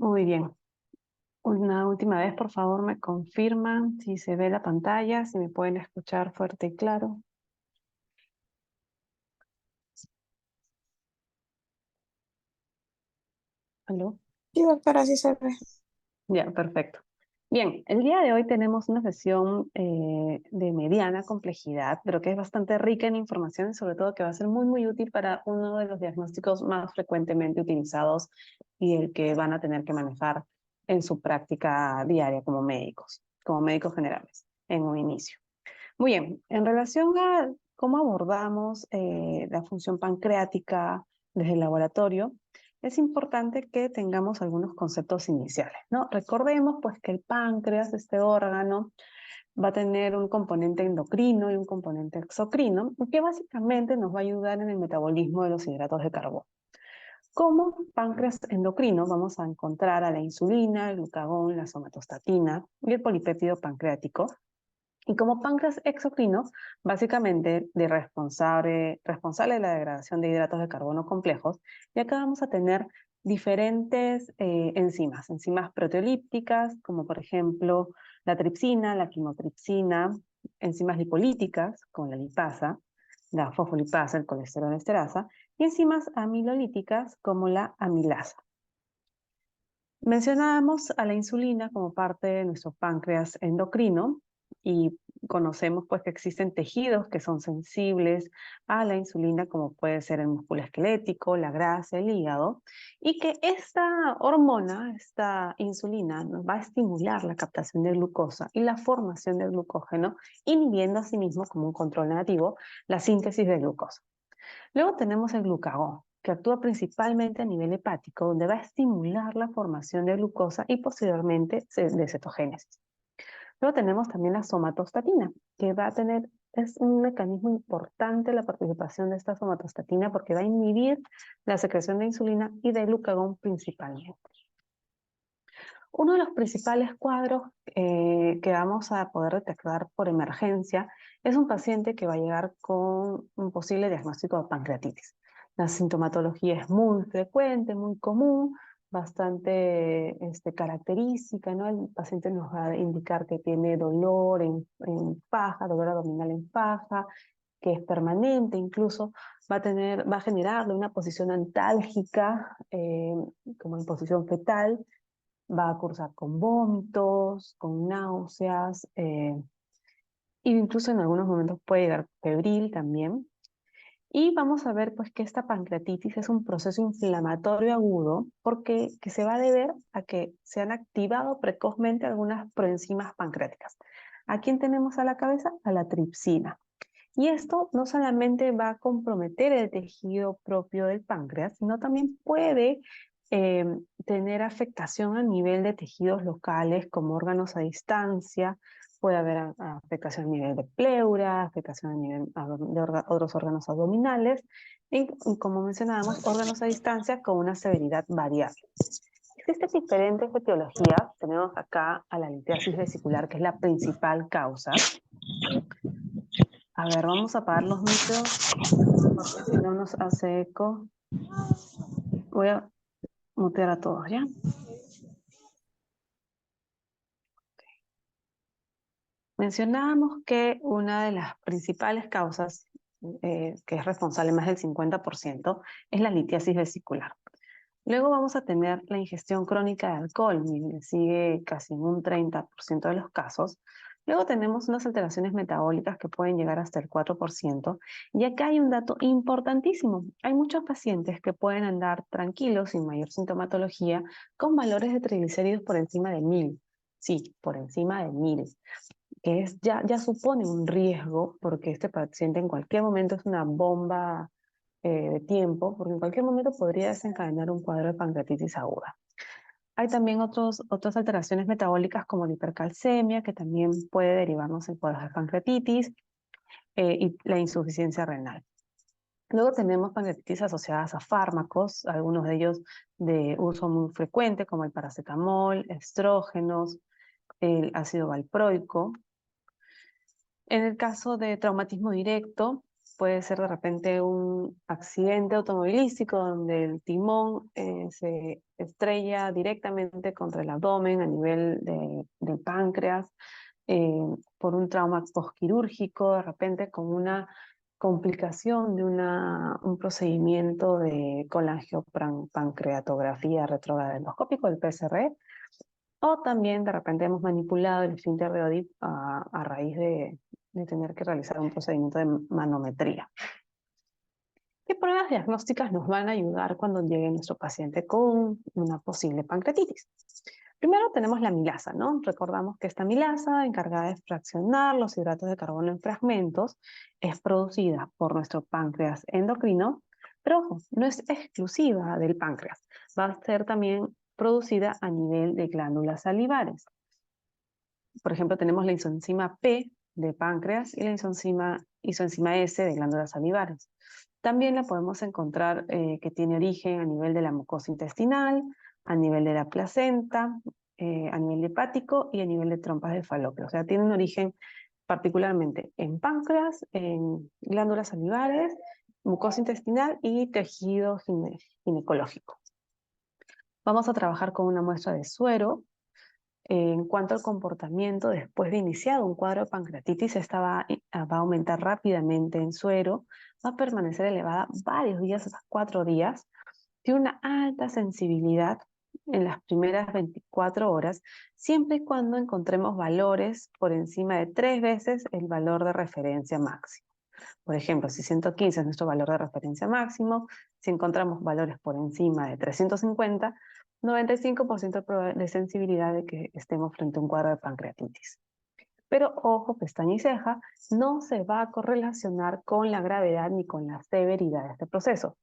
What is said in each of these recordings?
Muy bien. Una última vez, por favor, me confirman si se ve la pantalla, si me pueden escuchar fuerte y claro. ¿Aló? Sí, doctora, sí se ve. Ya, perfecto. Bien, el día de hoy tenemos una sesión de mediana complejidad, pero que es bastante rica en información y sobre todo que va a ser muy útil para uno de los diagnósticos más frecuentemente utilizados y el que van a tener que manejar en su práctica diaria como médicos generales, en un inicio. Muy bien, en relación a cómo abordamos la función pancreática desde el laboratorio, es importante que tengamos algunos conceptos iniciales, ¿no? Recordemos pues que el páncreas, este órgano, va a tener un componente endocrino y un componente exocrino, que básicamente nos va a ayudar en el metabolismo de los hidratos de carbono. Como páncreas endocrino vamos a encontrar a la insulina, el glucagón, la somatostatina y el polipéptido pancreático, y como páncreas exocrino, básicamente responsable de la degradación de hidratos de carbono complejos, y acá vamos a tener diferentes enzimas proteolípticas, como por ejemplo la tripsina, la quimotripsina, enzimas lipolíticas, como la lipasa, la fosfolipasa, el colesterol esterasa, y enzimas amilolíticas, como la amilasa. Mencionábamos a la insulina como parte de nuestro páncreas endocrino y conocemos pues que existen tejidos que son sensibles a la insulina, como puede ser el músculo esquelético, la grasa, el hígado, y que esta hormona, esta insulina, nos va a estimular la captación de glucosa y la formación del glucógeno, inhibiendo asimismo como un control negativo la síntesis de glucosa. Luego tenemos el glucagón, que actúa principalmente a nivel hepático, donde va a estimular la formación de glucosa y posteriormente de cetogénesis. Luego tenemos también la somatostatina, que es un mecanismo importante la participación de esta somatostatina porque va a inhibir la secreción de insulina y de glucagón principalmente. Uno de los principales cuadros que vamos a poder detectar por emergencia es un paciente que va a llegar con un posible diagnóstico de pancreatitis. La sintomatología es muy frecuente, muy común, bastante característica, ¿no? El paciente nos va a indicar que tiene dolor en faja, dolor abdominal en faja, que es permanente, incluso va a generarle una posición antálgica, como en posición fetal, va a cursar con vómitos, con náuseas, e incluso en algunos momentos puede llegar febril también. Y vamos a ver pues que esta pancreatitis es un proceso inflamatorio agudo que se va a deber a que se han activado precozmente algunas proenzimas pancreáticas. ¿A quién tenemos a la cabeza? A la tripsina. Y esto no solamente va a comprometer el tejido propio del páncreas, sino también puede eh, tener afectación a nivel de tejidos locales como órganos a distancia, puede haber afectación a nivel de pleura, afectación a nivel de otros órganos abdominales, y como mencionábamos, órganos a distancia con una severidad variable. Existen diferentes etiologías. Tenemos acá a la litiasis vesicular, que es la principal causa. A ver, vamos a apagar los micros porque si no nos hace eco. Voy a mutear a todos, ¿ya? Mencionábamos que una de las principales causas, que es responsable más del 50%, es la litiasis vesicular. Luego vamos a tener la ingestión crónica de alcohol, sigue casi en un 30% de los casos. Luego tenemos unas alteraciones metabólicas que pueden llegar hasta el 4%. Y acá hay un dato importantísimo. Hay muchos pacientes que pueden andar tranquilos, sin mayor sintomatología, con valores de triglicéridos por encima de 1000. Sí, por encima de 1000, que ya supone un riesgo porque este paciente en cualquier momento es una bomba de tiempo, porque en cualquier momento podría desencadenar un cuadro de pancreatitis aguda. Hay también otras alteraciones metabólicas como la hipercalcemia, que también puede derivarnos en cuadros de pancreatitis, y la insuficiencia renal. Luego tenemos pancreatitis asociadas a fármacos, algunos de ellos de uso muy frecuente, como el paracetamol, estrógenos, el ácido valproico. En el caso de traumatismo directo, puede ser de repente un accidente automovilístico donde el timón se estrella directamente contra el abdomen a nivel del páncreas, por un trauma postquirúrgico, de repente con una complicación de un procedimiento de colangiopancreatografía retrógrada endoscópico, el PSR, o también de repente hemos manipulado el esfínter de Oedipe a raíz de tener que realizar un procedimiento de manometría. ¿Qué pruebas diagnósticas nos van a ayudar cuando llegue nuestro paciente con una posible pancreatitis? Primero tenemos la milasa, ¿no? Recordamos que esta milasa, encargada de fraccionar los hidratos de carbono en fragmentos, es producida por nuestro páncreas endocrino, pero ojo, no es exclusiva del páncreas. Va a ser también producida a nivel de glándulas salivares. Por ejemplo, tenemos la isoenzima P de páncreas y la isoenzima S de glándulas salivares. También la podemos encontrar que tiene origen a nivel de la mucosa intestinal, a nivel de la placenta, a nivel hepático y a nivel de trompas de falopio. O sea, tiene un origen particularmente en páncreas, en glándulas salivares, mucosa intestinal y tejido ginecológico. Vamos a trabajar con una muestra de suero. En cuanto al comportamiento, después de iniciado un cuadro de pancreatitis, esta va a aumentar rápidamente en suero, va a permanecer elevada varios días, hasta 4 días, tiene una alta sensibilidad en las primeras 24 horas, siempre y cuando encontremos valores por encima de 3 veces el valor de referencia máximo. Por ejemplo, si 115 es nuestro valor de referencia máximo, si encontramos valores por encima de 350, 95% de sensibilidad de que estemos frente a un cuadro de pancreatitis. Pero ojo, pestaña y ceja, no se va a correlacionar con la gravedad ni con la severidad de este proceso.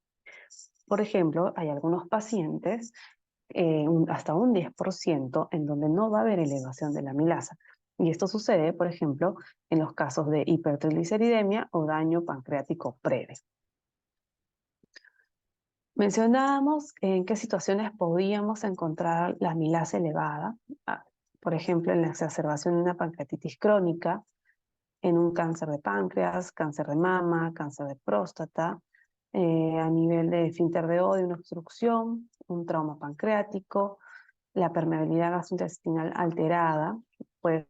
Por ejemplo, hay algunos pacientes, hasta un 10%, en donde no va a haber elevación de la amilasa. Y esto sucede, por ejemplo, en los casos de hipertrigliceridemia o daño pancreático previo. Mencionábamos en qué situaciones podíamos encontrar la amilasa elevada, por ejemplo, en la exacerbación de una pancreatitis crónica, en un cáncer de páncreas, cáncer de mama, cáncer de próstata, a nivel de esfínter de Oddi, una obstrucción, un trauma pancreático, la permeabilidad gastrointestinal alterada, puede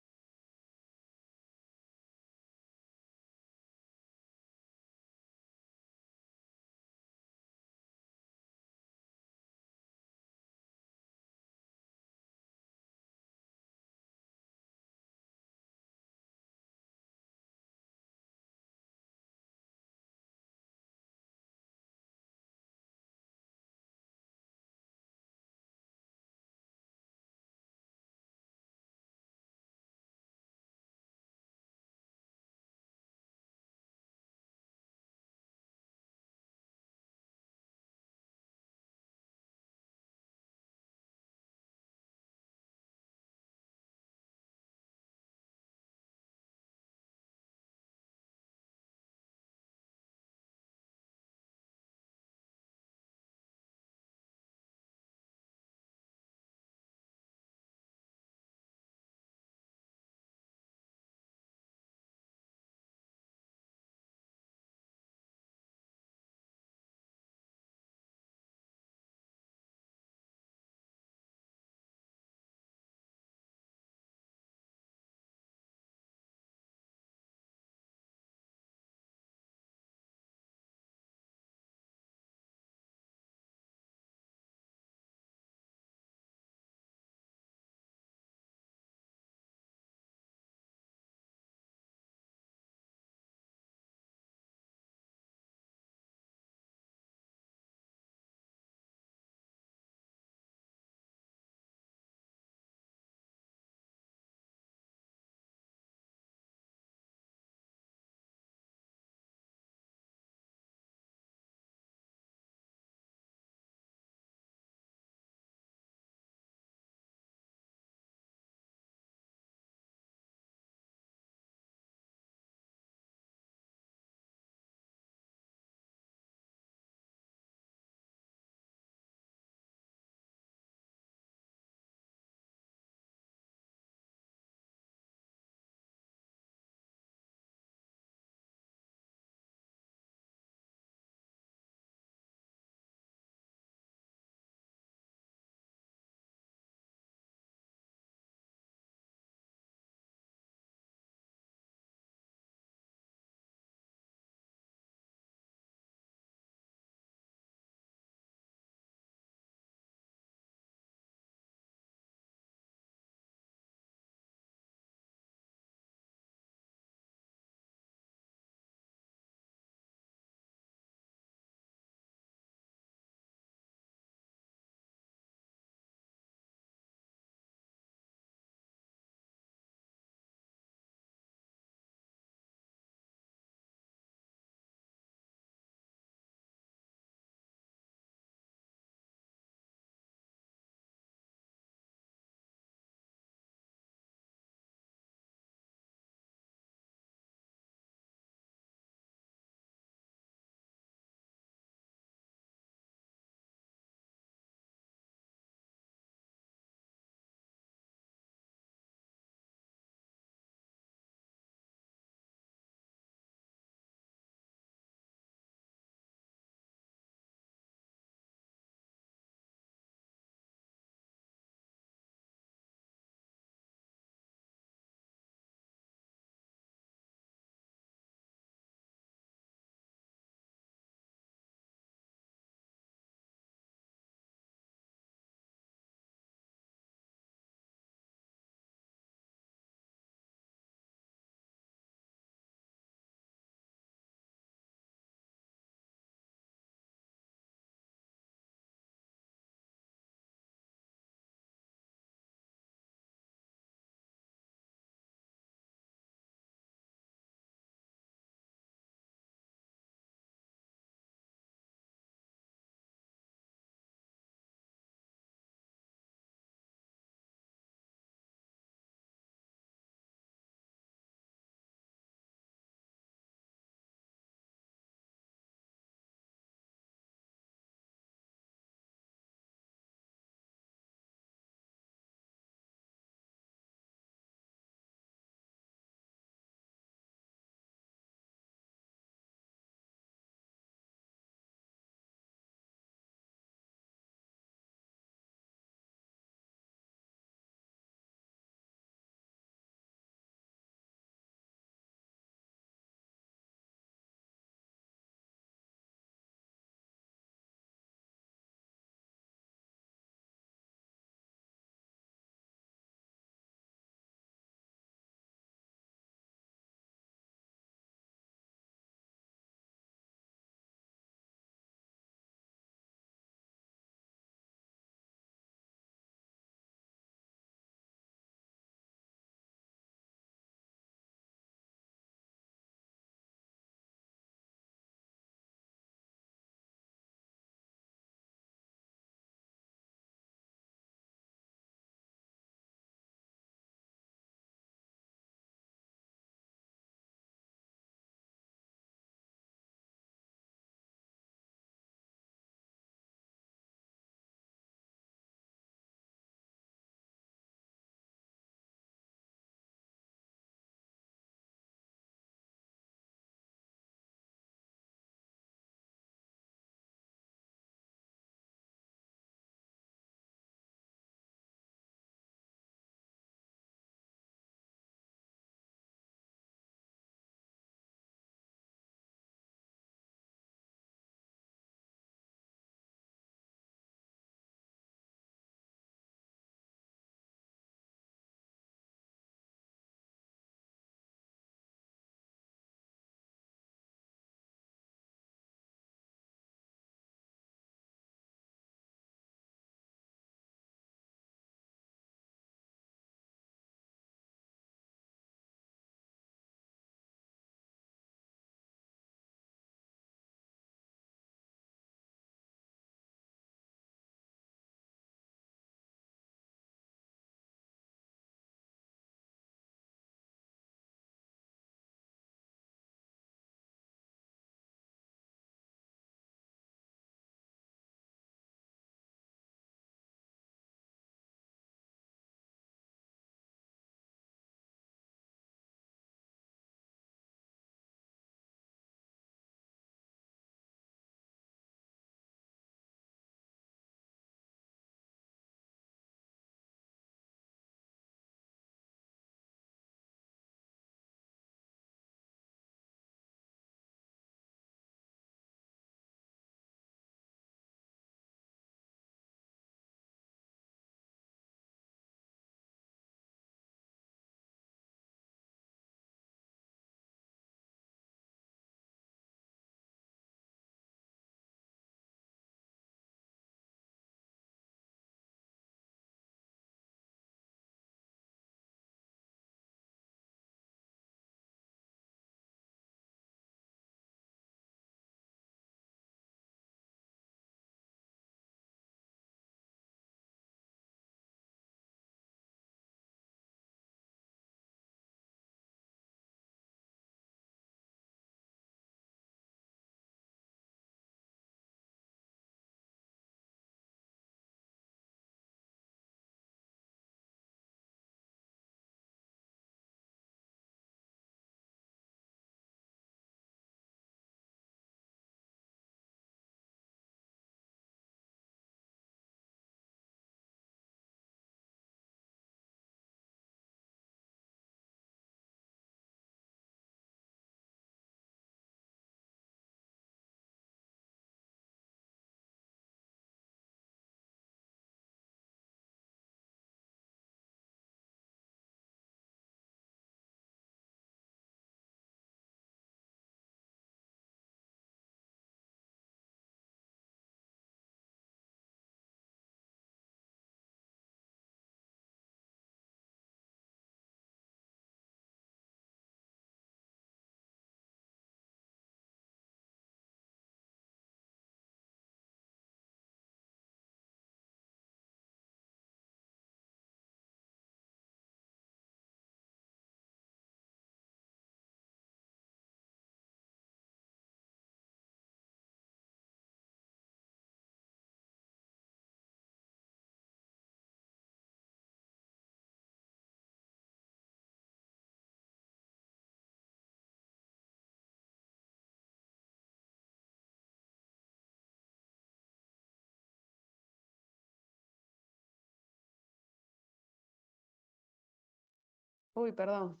Uy, perdón,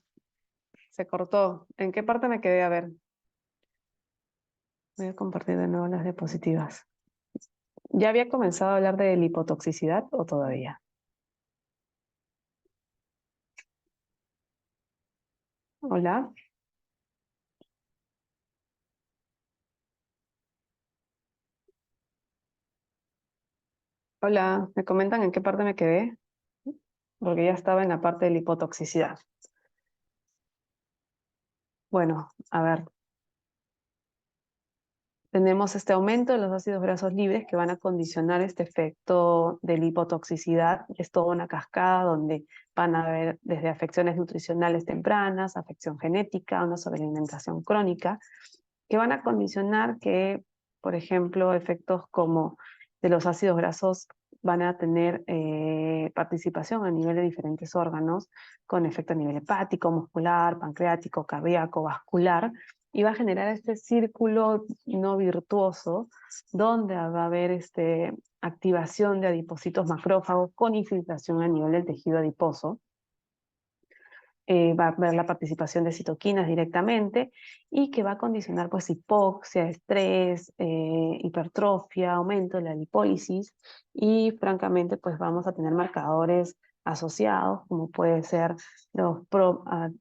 se cortó. ¿En qué parte me quedé? A ver, voy a compartir de nuevo las diapositivas. ¿Ya había comenzado a hablar de lipotoxicidad o todavía? Hola, hola, ¿me comentan en qué parte me quedé? Porque ya estaba en la parte de lipotoxicidad. Bueno, a ver, tenemos este aumento de los ácidos grasos libres que van a condicionar este efecto de lipotoxicidad. Es toda una cascada donde van a haber desde afecciones nutricionales tempranas, afección genética, una sobrealimentación crónica, que van a condicionar que, por ejemplo, efectos como de los ácidos grasos van a tener participación a nivel de diferentes órganos, con efecto a nivel hepático, muscular, pancreático, cardíaco, vascular, y va a generar este círculo no virtuoso donde va a haber activación de adipocitos macrófagos con infiltración a nivel del tejido adiposo. Va a ver la participación de citoquinas directamente y que va a condicionar pues hipoxia, estrés, hipertrofia, aumento de la lipólisis y francamente pues vamos a tener marcadores asociados como puede ser los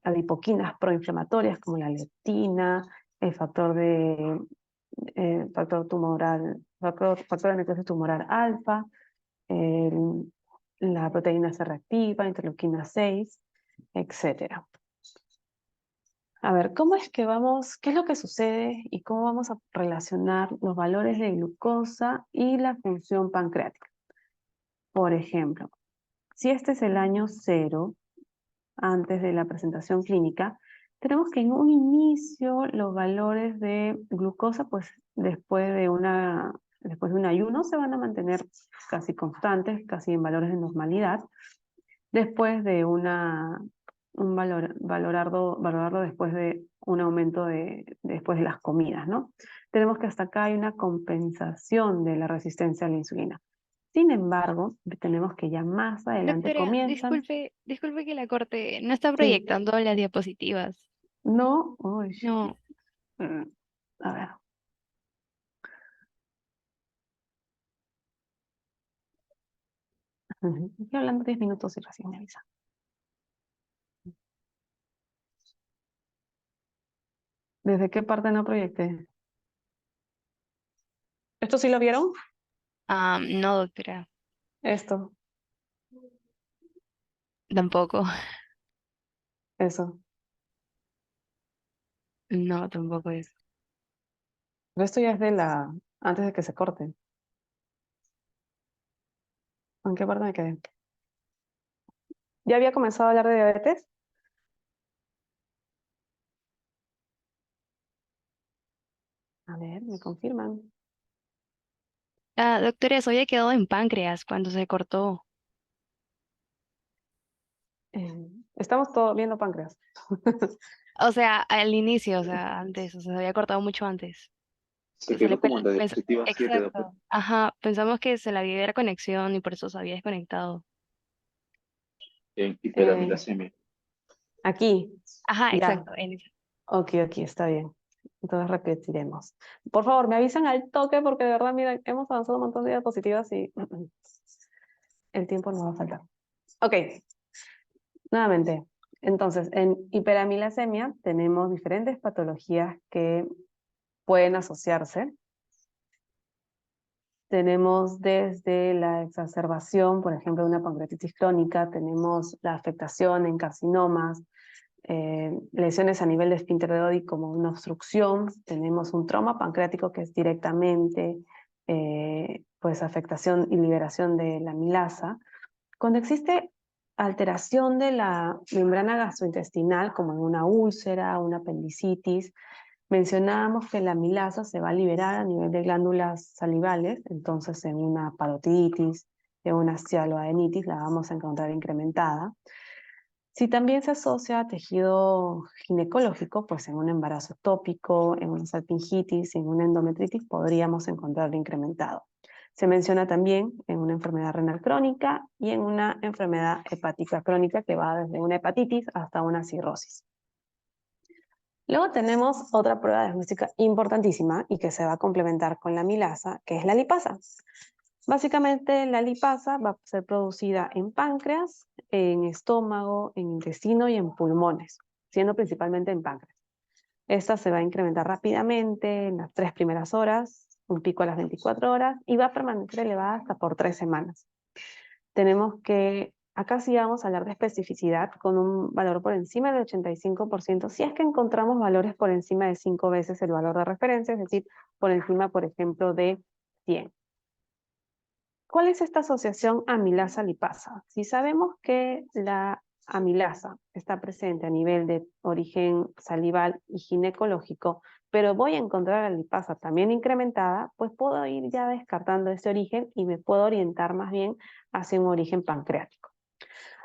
adipoquinas proinflamatorias como la leptina, el factor tumoral, factor de necrosis tumoral alfa, la proteína C reactiva, interleuquina 6, etcétera. A ver, ¿cómo es que vamos, qué es lo que sucede y cómo vamos a relacionar los valores de glucosa y la función pancreática? Por ejemplo, si este es el año 0, antes de la presentación clínica, tenemos que en un inicio los valores de glucosa, pues después de un ayuno se van a mantener casi constantes, casi en valores de normalidad. Después de valorarlo después de un aumento después de las comidas, ¿no? Tenemos que hasta acá hay una compensación de la resistencia a la insulina. Sin embargo, tenemos que ya más adelante Doctora, comienzan. disculpe que la corte, no está Sí, proyectando las diapositivas. no, uy, No, mm, a ver. Estoy hablando 10 minutos y recién me avisa. ¿Desde qué parte no proyecté? ¿Esto sí lo vieron? no, doctora, Esto, tampoco. eso. No, tampoco es. Pero esto ya es antes de que se corte. ¿En qué parte me quedé? ¿Ya había comenzado a hablar de diabetes? A ver, me confirman. Doctora, eso había quedado en páncreas cuando se cortó. Estamos todos viendo páncreas. O sea, al inicio, o sea, antes, o sea, se había cortado mucho antes. Se quedó como en la diapositiva 7, doctor, Exacto. Ajá, pensamos que se le había ido la conexión y por eso se había desconectado. en Eh, hiperamilasemia. aquí, Ajá, ya. exacto. Ok, ok, está bien. Entonces repetiremos. Por favor, me avisan al toque porque de verdad, mira, hemos avanzado un montón de diapositivas y el tiempo nos va a faltar. Ok, nuevamente. Entonces, en hiperamilasemia tenemos diferentes patologías que pueden asociarse. Tenemos desde la exacerbación, por ejemplo, de una pancreatitis crónica, tenemos la afectación en carcinomas, lesiones a nivel de esfínter de Oddi como una obstrucción, tenemos un trauma pancreático que es directamente pues afectación y liberación de la amilasa. Cuando existe alteración de la membrana gastrointestinal, como en una úlcera, una apendicitis, mencionábamos que la amilasa se va a liberar a nivel de glándulas salivales, entonces en una parotiditis, en una cialoadenitis la vamos a encontrar incrementada. Si también se asocia a tejido ginecológico, pues en un embarazo ectópico, en una salpingitis, en una endometritis, podríamos encontrarlo incrementado. Se menciona también en una enfermedad renal crónica y en una enfermedad hepática crónica que va desde una hepatitis hasta una cirrosis. Luego tenemos otra prueba diagnóstica importantísima y que se va a complementar con la amilasa, que es la lipasa. Básicamente la lipasa va a ser producida en páncreas, en estómago, en intestino y en pulmones, siendo principalmente en páncreas. Esta se va a incrementar rápidamente en las 3 primeras horas, un pico a las 24 horas y va a permanecer elevada hasta por 3 semanas. Tenemos que, acá sí vamos a hablar de especificidad con un valor por encima del 85%, si es que encontramos valores por encima de 5 veces el valor de referencia, es decir, por encima, por ejemplo, de 100. ¿Cuál es esta asociación amilasa-lipasa? Si sabemos que la amilasa está presente a nivel de origen salival y ginecológico, pero voy a encontrar la lipasa también incrementada, pues puedo ir ya descartando ese origen y me puedo orientar más bien hacia un origen pancreático.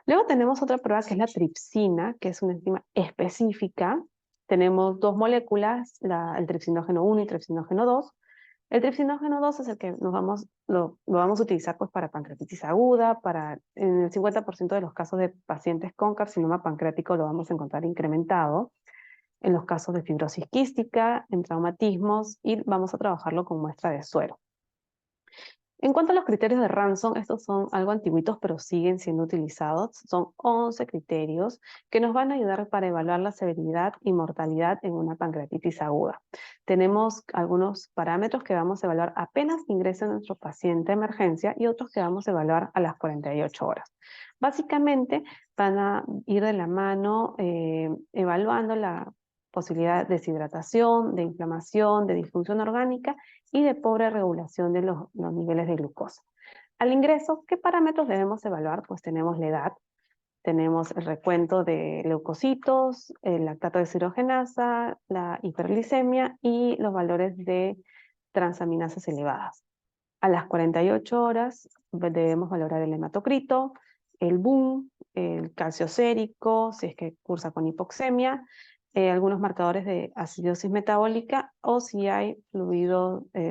Luego tenemos otra prueba que es la tripsina, que es una enzima específica. Tenemos 2 moléculas, el tripsinógeno 1 y tripsinógeno 2. El tripsinógeno 2 es el que lo vamos a utilizar pues, para pancreatitis aguda, en el 50% de los casos de pacientes con carcinoma pancreático lo vamos a encontrar incrementado, en los casos de fibrosis quística, en traumatismos, y vamos a trabajarlo con muestra de suero. En cuanto a los criterios de Ranson, estos son algo antiguitos, pero siguen siendo utilizados. Son 11 criterios que nos van a ayudar para evaluar la severidad y mortalidad en una pancreatitis aguda. Tenemos algunos parámetros que vamos a evaluar apenas ingresa nuestro paciente a emergencia y otros que vamos a evaluar a las 48 horas. Básicamente van a ir de la mano evaluando la posibilidad de deshidratación, de inflamación, de disfunción orgánica y de pobre regulación de los niveles de glucosa. Al ingreso, ¿qué parámetros debemos evaluar? Pues tenemos la edad, tenemos el recuento de leucocitos, el lactato deshidrogenasa, la hiperglicemia y los valores de transaminasas elevadas. A las 48 horas debemos valorar el hematocrito, el BUN, el calcio sérico, si es que cursa con hipoxemia, algunos marcadores de acidosis metabólica o si hay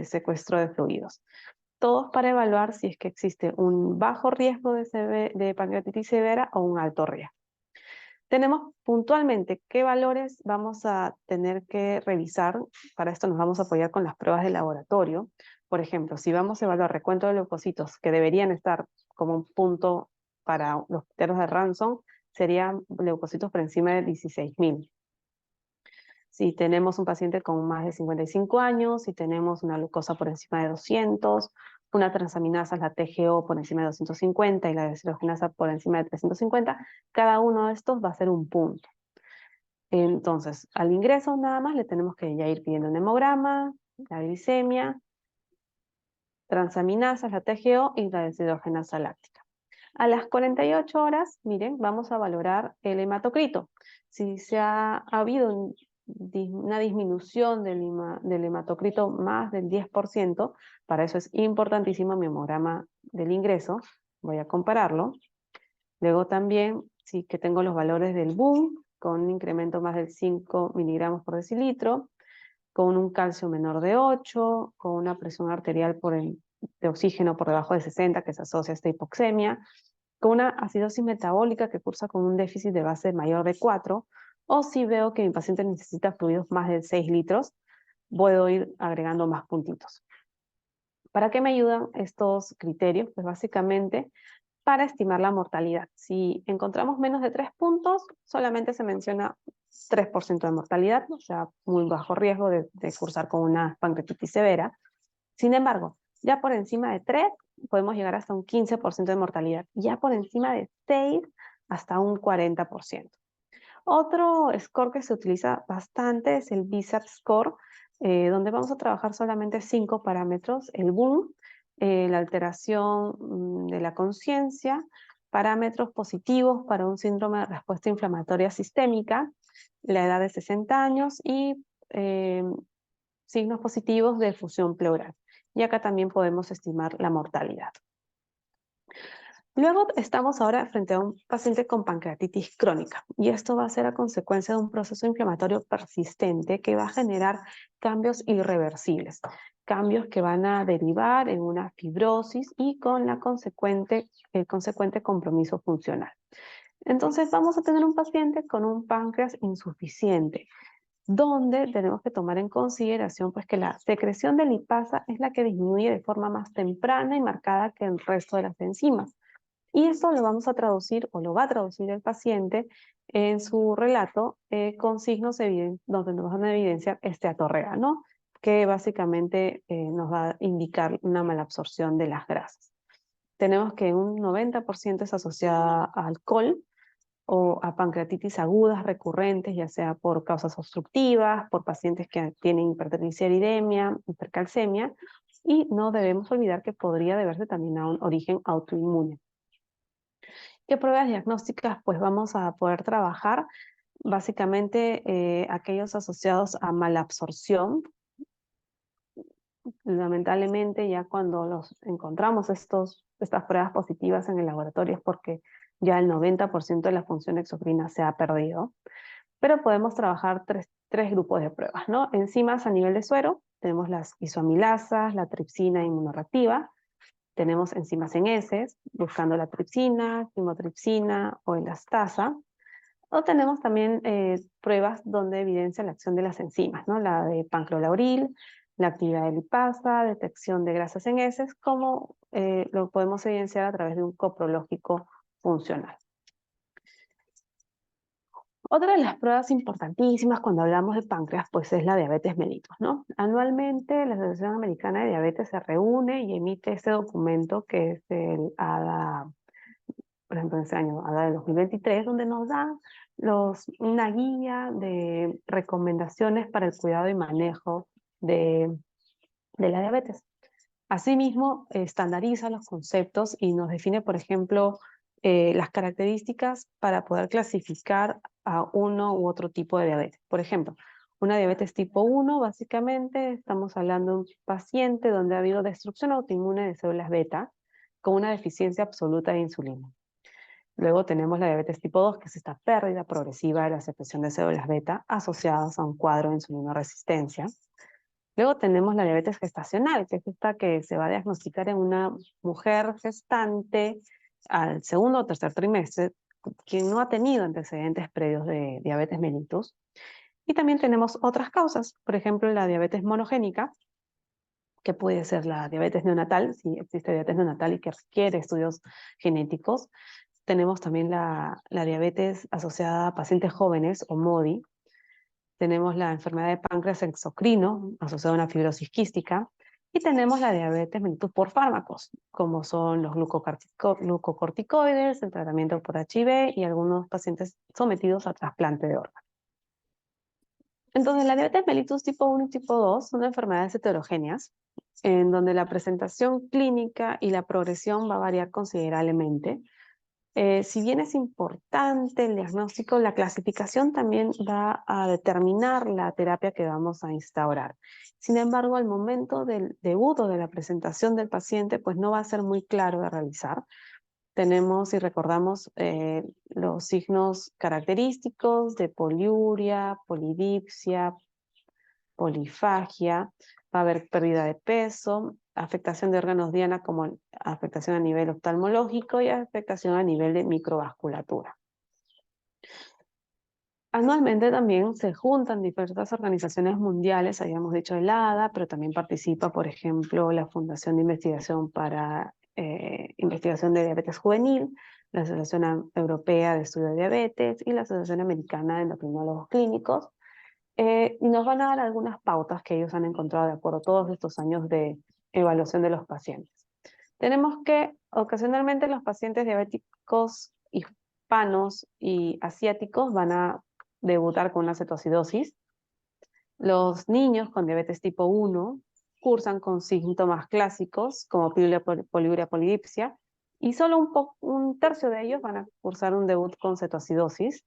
secuestro de fluidos. Todos para evaluar si es que existe un bajo riesgo de pancreatitis severa o un alto riesgo. Tenemos puntualmente qué valores vamos a tener que revisar. Para esto nos vamos a apoyar con las pruebas de laboratorio. Por ejemplo, si vamos a evaluar recuento de leucocitos que deberían estar como un punto para los criterios de Ranson, serían leucocitos por encima de 16.000. Si tenemos un paciente con más de 55 años, si tenemos una glucosa por encima de 200, una transaminasa, la TGO por encima de 250 y la deshidrogenasa por encima de 350, cada uno de estos va a ser un punto. Entonces, al ingreso nada más le tenemos que ya ir pidiendo un hemograma, la glicemia, transaminasas, la TGO y la deshidrogenasa láctica. A las 48 horas, miren, vamos a valorar el hematocrito. Si se ha habido una disminución del hematocrito más del 10%, para eso es importantísimo mi hemograma del ingreso. Voy a compararlo. Luego también, sí que tengo los valores del BUN, con un incremento más del 5 miligramos por decilitro, con un calcio menor de 8, con una presión arterial de oxígeno por debajo de 60, que se asocia a esta hipoxemia, con una acidosis metabólica que cursa con un déficit de base mayor de 4, o si veo que mi paciente necesita fluidos más de 6 litros, puedo ir agregando más puntitos. ¿Para qué me ayudan estos criterios? Pues básicamente para estimar la mortalidad. Si encontramos menos de 3 puntos, solamente se menciona 3% de mortalidad, o sea, muy bajo riesgo de cursar con una pancreatitis severa. Sin embargo, ya por encima de 3, podemos llegar hasta un 15% de mortalidad. Ya por encima de 6, hasta un 40%. Otro score que se utiliza bastante es el BSAT score, donde vamos a trabajar solamente 5 parámetros: el BUN, la alteración de la conciencia, parámetros positivos para un síndrome de respuesta inflamatoria sistémica, la edad de 60 años y signos positivos de fusión pleural. Y acá también podemos estimar la mortalidad. Luego estamos ahora frente a un paciente con pancreatitis crónica y esto va a ser a consecuencia de un proceso inflamatorio persistente que va a generar cambios irreversibles. cambios que van a derivar en una fibrosis y con el consecuente compromiso funcional. Entonces vamos a tener un paciente con un páncreas insuficiente, donde tenemos que tomar en consideración pues, que la secreción de lipasa es la que disminuye de forma más temprana y marcada que el resto de las enzimas. Y esto lo vamos a traducir, o lo va a traducir el paciente en su relato con signos donde nos van a evidenciar esteatorrea, ¿no? Que básicamente nos va a indicar una malabsorción de las grasas. Tenemos que un 90% es asociada a alcohol, o a pancreatitis agudas recurrentes, ya sea por causas obstructivas, por pacientes que tienen hipertriglicemia, hipercalcemia, y no debemos olvidar que podría deberse también a un origen autoinmune. ¿Qué pruebas diagnósticas pues vamos a poder trabajar? Básicamente aquellos asociados a malabsorción. Lamentablemente ya cuando los encontramos estas pruebas positivas en el laboratorio es porque ya el 90% de la función exocrina se ha perdido. Pero podemos trabajar tres grupos de pruebas, ¿no? Enzimas a nivel de suero, tenemos las isoamilasas, la tripsina inmunoreactiva, tenemos enzimas en heces, buscando la tripsina, quimotripsina o elastasa, o tenemos también pruebas donde evidencia la acción de las enzimas, ¿no? La de pancreolauril, la actividad de lipasa, detección de grasas en heces, como lo podemos evidenciar a través de un coprológico funcional. Otra de las pruebas importantísimas cuando hablamos de páncreas, pues es la diabetes mellitus, ¿no? Anualmente la Asociación Americana de Diabetes se reúne y emite este documento que es el ADA, por ejemplo, en este año, ADA del 2023, donde nos dan una guía de recomendaciones para el cuidado y manejo de la diabetes. Asimismo, estandariza los conceptos y nos define, por ejemplo, las características para poder clasificar a uno u otro tipo de diabetes. Por ejemplo, una diabetes tipo 1, básicamente estamos hablando de un paciente donde ha habido destrucción autoinmune de células beta con una deficiencia absoluta de insulina. Luego tenemos la diabetes tipo 2, que es esta pérdida progresiva de la secreción de células beta asociadas a un cuadro de insulinoresistencia. Luego tenemos la diabetes gestacional, que es esta que se va a diagnosticar en una mujer gestante al segundo o tercer trimestre, quien no ha tenido antecedentes previos de diabetes mellitus. Y también tenemos otras causas, por ejemplo, la diabetes monogénica, que puede ser la diabetes neonatal, si existe diabetes neonatal y que requiere estudios genéticos. Tenemos también la diabetes asociada a pacientes jóvenes, o MODI. Tenemos la enfermedad de páncreas exocrino, asociada a una fibrosis quística, y tenemos la diabetes mellitus por fármacos, como son los glucocorticoides, el tratamiento por HIV y algunos pacientes sometidos a trasplante de órganos. Entonces, la diabetes mellitus tipo 1 y tipo 2 son enfermedades heterogéneas, en donde la presentación clínica y la progresión va a variar considerablemente. Si bien es importante el diagnóstico, la clasificación también va a determinar la terapia que vamos a instaurar. Sin embargo, al momento del debut o de la presentación del paciente, pues no va a ser muy claro de realizar. Tenemos, si recordamos, los signos característicos de poliuria, polidipsia, polifagia, va a haber pérdida de peso, afectación de órganos diana como afectación a nivel oftalmológico y afectación a nivel de microvasculatura. Anualmente también se juntan diversas organizaciones mundiales, habíamos dicho el ADA, pero también participa, por ejemplo, la Fundación de Investigación para Investigación de Diabetes Juvenil, la Asociación Europea de Estudio de Diabetes y la Asociación Americana de Endocrinólogos Clínicos, y nos van a dar algunas pautas que ellos han encontrado de acuerdo a todos estos años de evaluación de los pacientes. Tenemos que ocasionalmente los pacientes diabéticos hispanos y asiáticos van a debutar con una cetoacidosis. Los niños con diabetes tipo 1 cursan con síntomas clásicos como poliuria, polidipsia, y solo un tercio de ellos van a cursar un debut con cetoacidosis.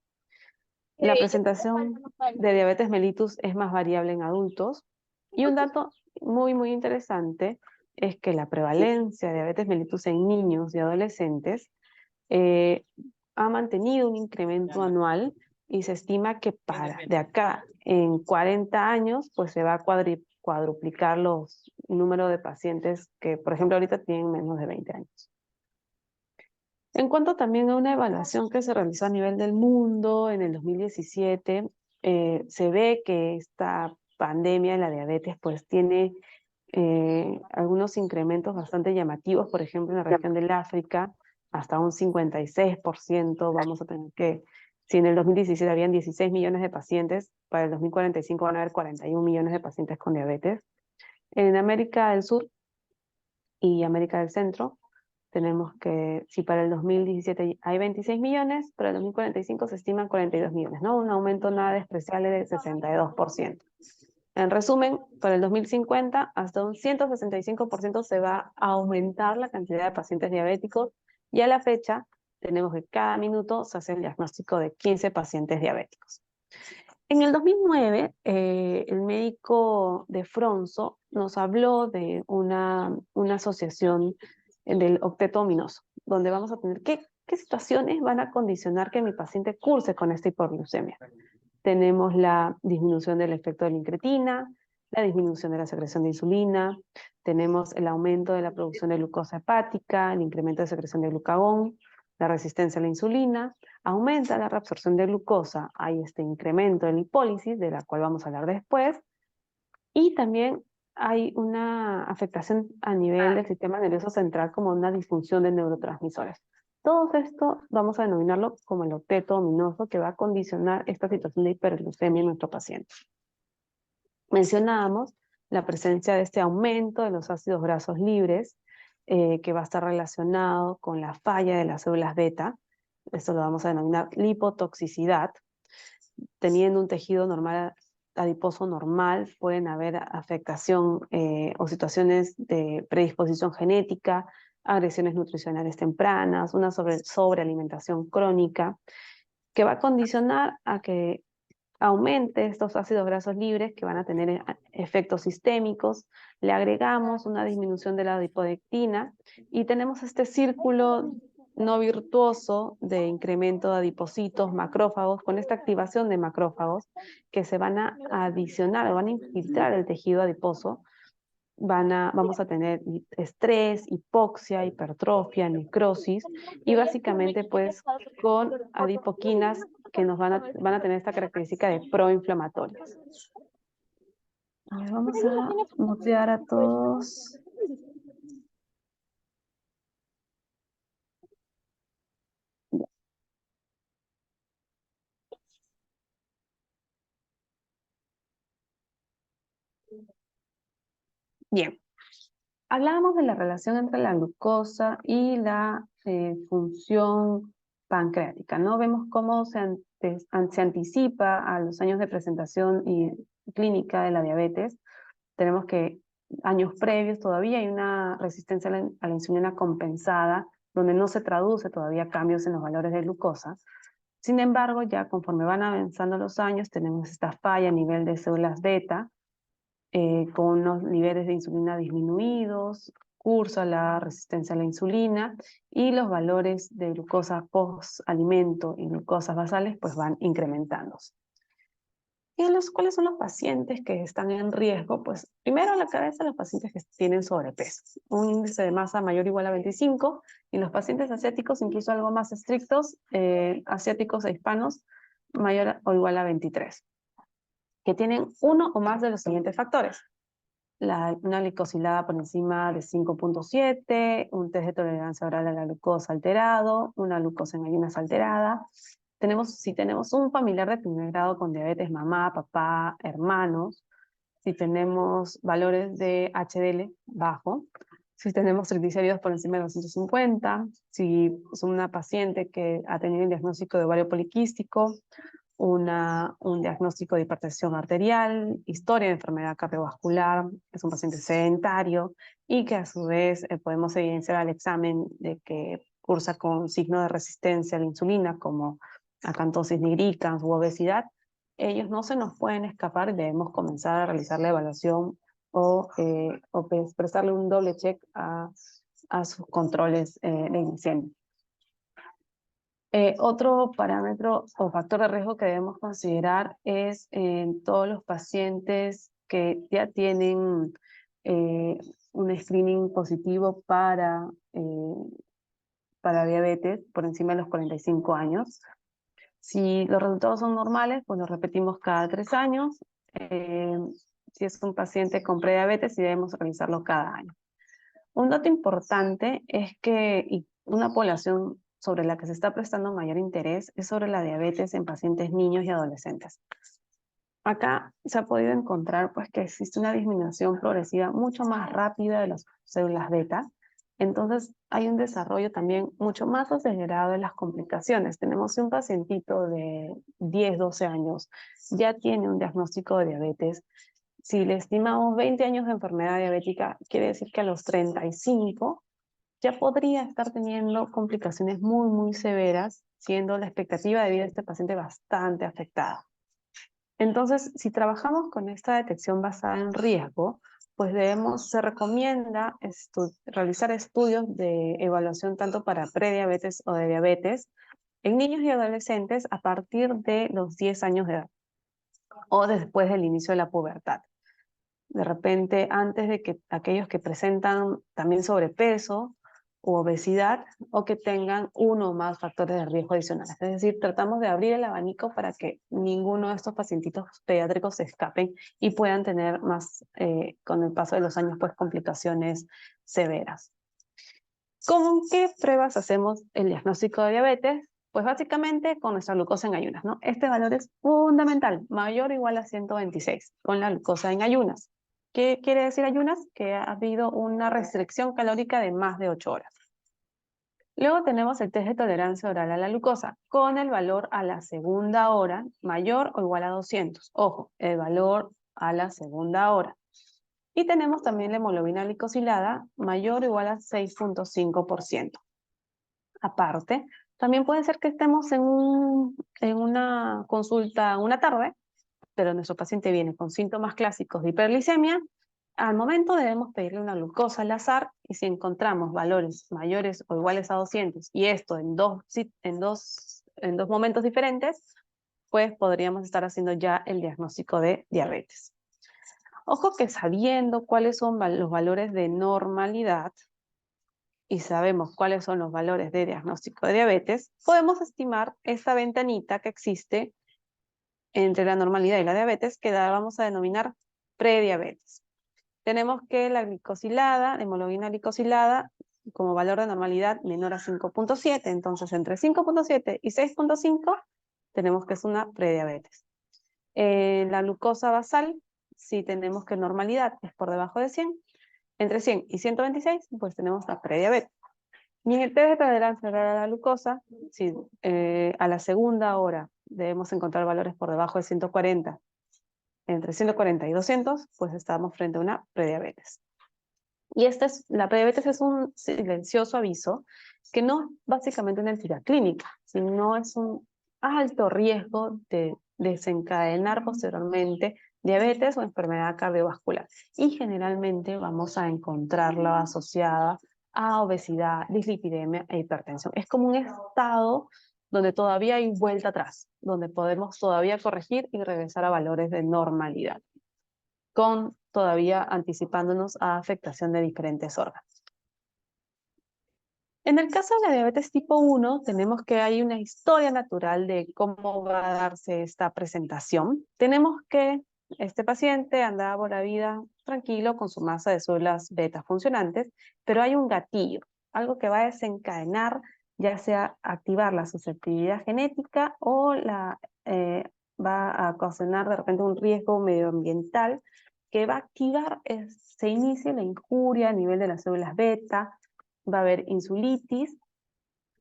La presentación de diabetes mellitus es más variable en adultos, y un dato muy interesante es que la prevalencia de diabetes mellitus en niños y adolescentes ha mantenido un incremento anual, y se estima que de acá en 40 años pues se va a cuadruplicar los número de pacientes que, por ejemplo, ahorita tienen menos de 20 años. En cuanto también a una evaluación que se realizó a nivel del mundo en el 2017, se ve que esta pandemia de la diabetes pues tiene algunos incrementos bastante llamativos, por ejemplo, en la región del África, hasta un 56% vamos a tener que, si en el 2017 habían 16 millones de pacientes, para el 2045 van a haber 41 millones de pacientes con diabetes. En América del Sur y América del Centro, tenemos que, si para el 2017 hay 26 millones, para el 2045 se estiman 42 millones, ¿no? Un aumento nada despreciable del 62%. En resumen, para el 2050, hasta un 165% se va a aumentar la cantidad de pacientes diabéticos y a la fecha tenemos que cada minuto se hace el diagnóstico de 15 pacientes diabéticos. En el 2009, el médico de Fronso nos habló de una asociación del octeto ominoso, donde vamos a tener qué situaciones van a condicionar que mi paciente curse con esta hipoglucemia. Tenemos la disminución del efecto de la incretina, la disminución de la secreción de insulina, tenemos el aumento de la producción de glucosa hepática, el incremento de secreción de glucagón, la resistencia a la insulina, aumenta la reabsorción de glucosa, hay este incremento de lipólisis, de la cual vamos a hablar después, y también hay una afectación a nivel del sistema nervioso central como una disfunción de neurotransmisores. Todo esto vamos a denominarlo como el octeto ominoso que va a condicionar esta situación de hiperglucemia en nuestro paciente. Mencionábamos la presencia de este aumento de los ácidos grasos libres que va a estar relacionado con la falla de las células beta. Esto lo vamos a denominar lipotoxicidad. Teniendo un tejido normal, adiposo normal, pueden haber afectación o situaciones de predisposición genética, agresiones nutricionales tempranas, una sobrealimentación crónica, que va a condicionar a que aumente estos ácidos grasos libres que van a tener efectos sistémicos. Le agregamos una disminución de la adipodectina y tenemos este círculo no virtuoso de incremento de adipocitos, macrófagos, con esta activación de macrófagos que se van a adicionar o van a infiltrar el tejido adiposo. Vamos a tener estrés, hipoxia, hipertrofia, necrosis y básicamente pues con adipoquinas que nos van a tener esta característica de proinflamatorias. A ver, vamos a mutear a todos. Bien. Hablábamos de la relación entre la glucosa y la función pancreática, ¿no? Vemos cómo se anticipa a los años de presentación y clínica de la diabetes. Tenemos que años previos todavía hay una resistencia a la insulina compensada, donde no se traduce todavía cambios en los valores de glucosa. Sin embargo, ya conforme van avanzando los años, tenemos esta falla a nivel de células beta, con unos niveles de insulina disminuidos, cursa la resistencia a la insulina y los valores de glucosa post-alimento y glucosas basales pues van incrementándose. ¿Y cuáles son los pacientes que están en riesgo? Pues primero a la cabeza los pacientes que tienen sobrepeso, un índice de masa mayor o igual a 25, y los pacientes asiáticos incluso algo más estrictos, asiáticos e hispanos, mayor o igual a 23. Que tienen uno o más de los siguientes factores. Una glicosilada por encima de 5.7, un test de tolerancia oral a la glucosa alterado, una glucosa en ayunas alterada. Si tenemos un familiar de primer grado con diabetes, mamá, papá, hermanos, si tenemos valores de HDL bajo, si tenemos triglicéridos por encima de 250, si es una paciente que ha tenido un diagnóstico de ovario poliquístico, un diagnóstico de hipertensión arterial, historia de enfermedad cardiovascular, es un paciente sedentario y que a su vez podemos evidenciar al examen de que cursa con signo de resistencia a la insulina como acantosis nigricans u obesidad. Ellos no se nos pueden escapar y debemos comenzar a realizar la evaluación o prestarle un doble check a sus controles de glicemia. Otro parámetro o factor de riesgo que debemos considerar es en todos los pacientes que ya tienen un screening positivo para diabetes por encima de los 45 años. Si los resultados son normales, pues los repetimos cada 3 años. Si es un paciente con prediabetes, sí debemos realizarlo cada año. Un dato importante es que una población sobre la que se está prestando mayor interés es sobre la diabetes en pacientes niños y adolescentes. Acá se ha podido encontrar pues, que existe una disminución progresiva mucho más rápida de las células beta. Entonces hay un desarrollo también mucho más acelerado de las complicaciones. Tenemos un pacientito de 10, 12 años, ya tiene un diagnóstico de diabetes. Si le estimamos 20 años de enfermedad diabética, quiere decir que a los 35 ya podría estar teniendo complicaciones muy, muy severas, siendo la expectativa de vida de este paciente bastante afectada. Entonces, si trabajamos con esta detección basada en riesgo, pues se recomienda realizar estudios de evaluación tanto para prediabetes o de diabetes en niños y adolescentes a partir de los 10 años de edad o después del inicio de la pubertad. De repente, antes de que aquellos que presentan también sobrepeso u obesidad o que tengan uno o más factores de riesgo adicionales. Es decir, tratamos de abrir el abanico para que ninguno de estos pacientitos pediátricos se escapen y puedan tener más, con el paso de los años, pues complicaciones severas. ¿Con qué pruebas hacemos el diagnóstico de diabetes? Pues básicamente con nuestra glucosa en ayunas, ¿no? Este valor es fundamental, mayor o igual a 126, con la glucosa en ayunas. ¿Qué quiere decir ayunas? Que ha habido una restricción calórica de más de 8 horas. Luego tenemos el test de tolerancia oral a la glucosa, con el valor a la segunda hora mayor o igual a 200. Ojo, el valor a la segunda hora. Y tenemos también la hemoglobina glicosilada mayor o igual a 6.5%. Aparte, también puede ser que estemos en una consulta una tarde, pero nuestro paciente viene con síntomas clásicos de hiperglicemia. Al momento debemos pedirle una glucosa al azar y si encontramos valores mayores o iguales a 200 y esto en dos momentos diferentes, pues podríamos estar haciendo ya el diagnóstico de diabetes. Ojo que sabiendo cuáles son los valores de normalidad y sabemos cuáles son los valores de diagnóstico de diabetes, podemos estimar esta ventanita que existe entre la normalidad y la diabetes, que vamos a denominar prediabetes. Tenemos que la glicosilada, la hemoglobina glicosilada, como valor de normalidad menor a 5.7, entonces entre 5.7 y 6.5 tenemos que es una prediabetes. La glucosa basal, si tenemos que normalidad es por debajo de 100, entre 100 y 126, pues tenemos la prediabetes. Y en el test de tolerancia oral a la glucosa, si a la segunda hora debemos encontrar valores por debajo de 140, entre 140 y 200, pues estamos frente a una prediabetes. Y la prediabetes es un silencioso aviso que no es básicamente una entidad clínica, sino es un alto riesgo de desencadenar posteriormente diabetes o enfermedad cardiovascular. Y generalmente vamos a encontrarla asociada a obesidad, dislipidemia e hipertensión. Es como un estado donde todavía hay vuelta atrás, donde podemos todavía corregir y regresar a valores de normalidad, con todavía anticipándonos a afectación de diferentes órganos. En el caso de la diabetes tipo 1, tenemos que hay una historia natural de cómo va a darse esta presentación. Tenemos que este paciente andaba por la vida tranquilo con su masa de células beta funcionantes, pero hay un gatillo, algo que va a desencadenar, ya sea activar la susceptibilidad genética o va a ocasionar de repente un riesgo medioambiental que va a activar, se inicia la injuria a nivel de las células beta, va a haber insulitis,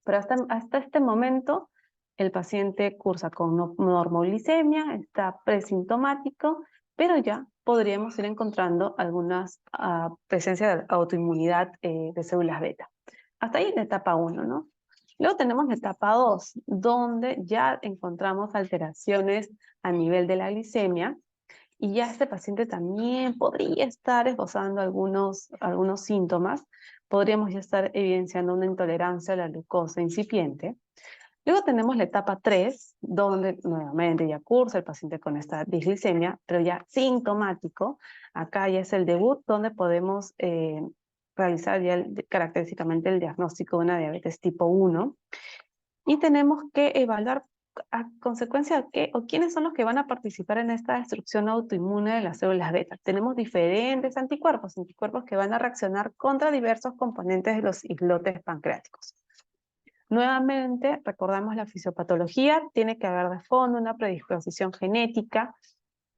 pero hasta este momento el paciente cursa con normoglicemia, está presintomático, pero ya podríamos ir encontrando algunas presencia de autoinmunidad de células beta. Hasta ahí la etapa 1, ¿no? Luego tenemos la etapa 2, donde ya encontramos alteraciones a nivel de la glicemia, y ya este paciente también podría estar esbozando algunos síntomas. Podríamos ya estar evidenciando una intolerancia a la glucosa incipiente. Luego tenemos la etapa 3, donde nuevamente ya cursa el paciente con esta disglicemia, pero ya sintomático. Acá ya es el debut, donde podemos realizar ya característicamente el diagnóstico de una diabetes tipo 1. Y tenemos que evaluar a consecuencia de qué o quiénes son los que van a participar en esta destrucción autoinmune de las células beta. Tenemos diferentes anticuerpos que van a reaccionar contra diversos componentes de los islotes pancreáticos. Nuevamente, recordamos la fisiopatología, tiene que haber de fondo una predisposición genética.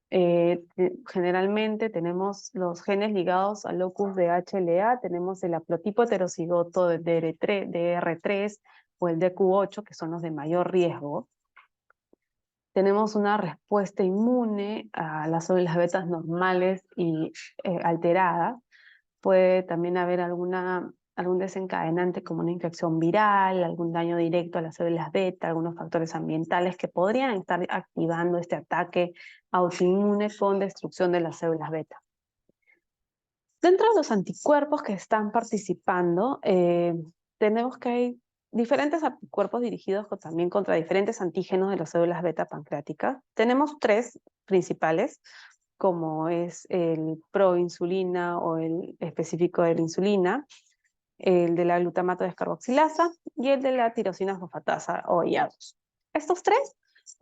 Generalmente tenemos los genes ligados al locus de HLA, tenemos el haplotipo heterocigoto de DR3 o el DQ8, que son los de mayor riesgo. Tenemos una respuesta inmune a las células betas normales y alteradas. Puede también haber algún desencadenante como una infección viral, algún daño directo a las células beta, algunos factores ambientales que podrían estar activando este ataque autoinmune con destrucción de las células beta. Dentro de los anticuerpos que están participando, tenemos que hay diferentes anticuerpos dirigidos también contra diferentes antígenos de las células beta pancreáticas. Tenemos 3 principales, como es el proinsulina o el específico de la insulina, el de la glutamato descarboxilasa y el de la tirosina fosfatasa o IA2. Estos 3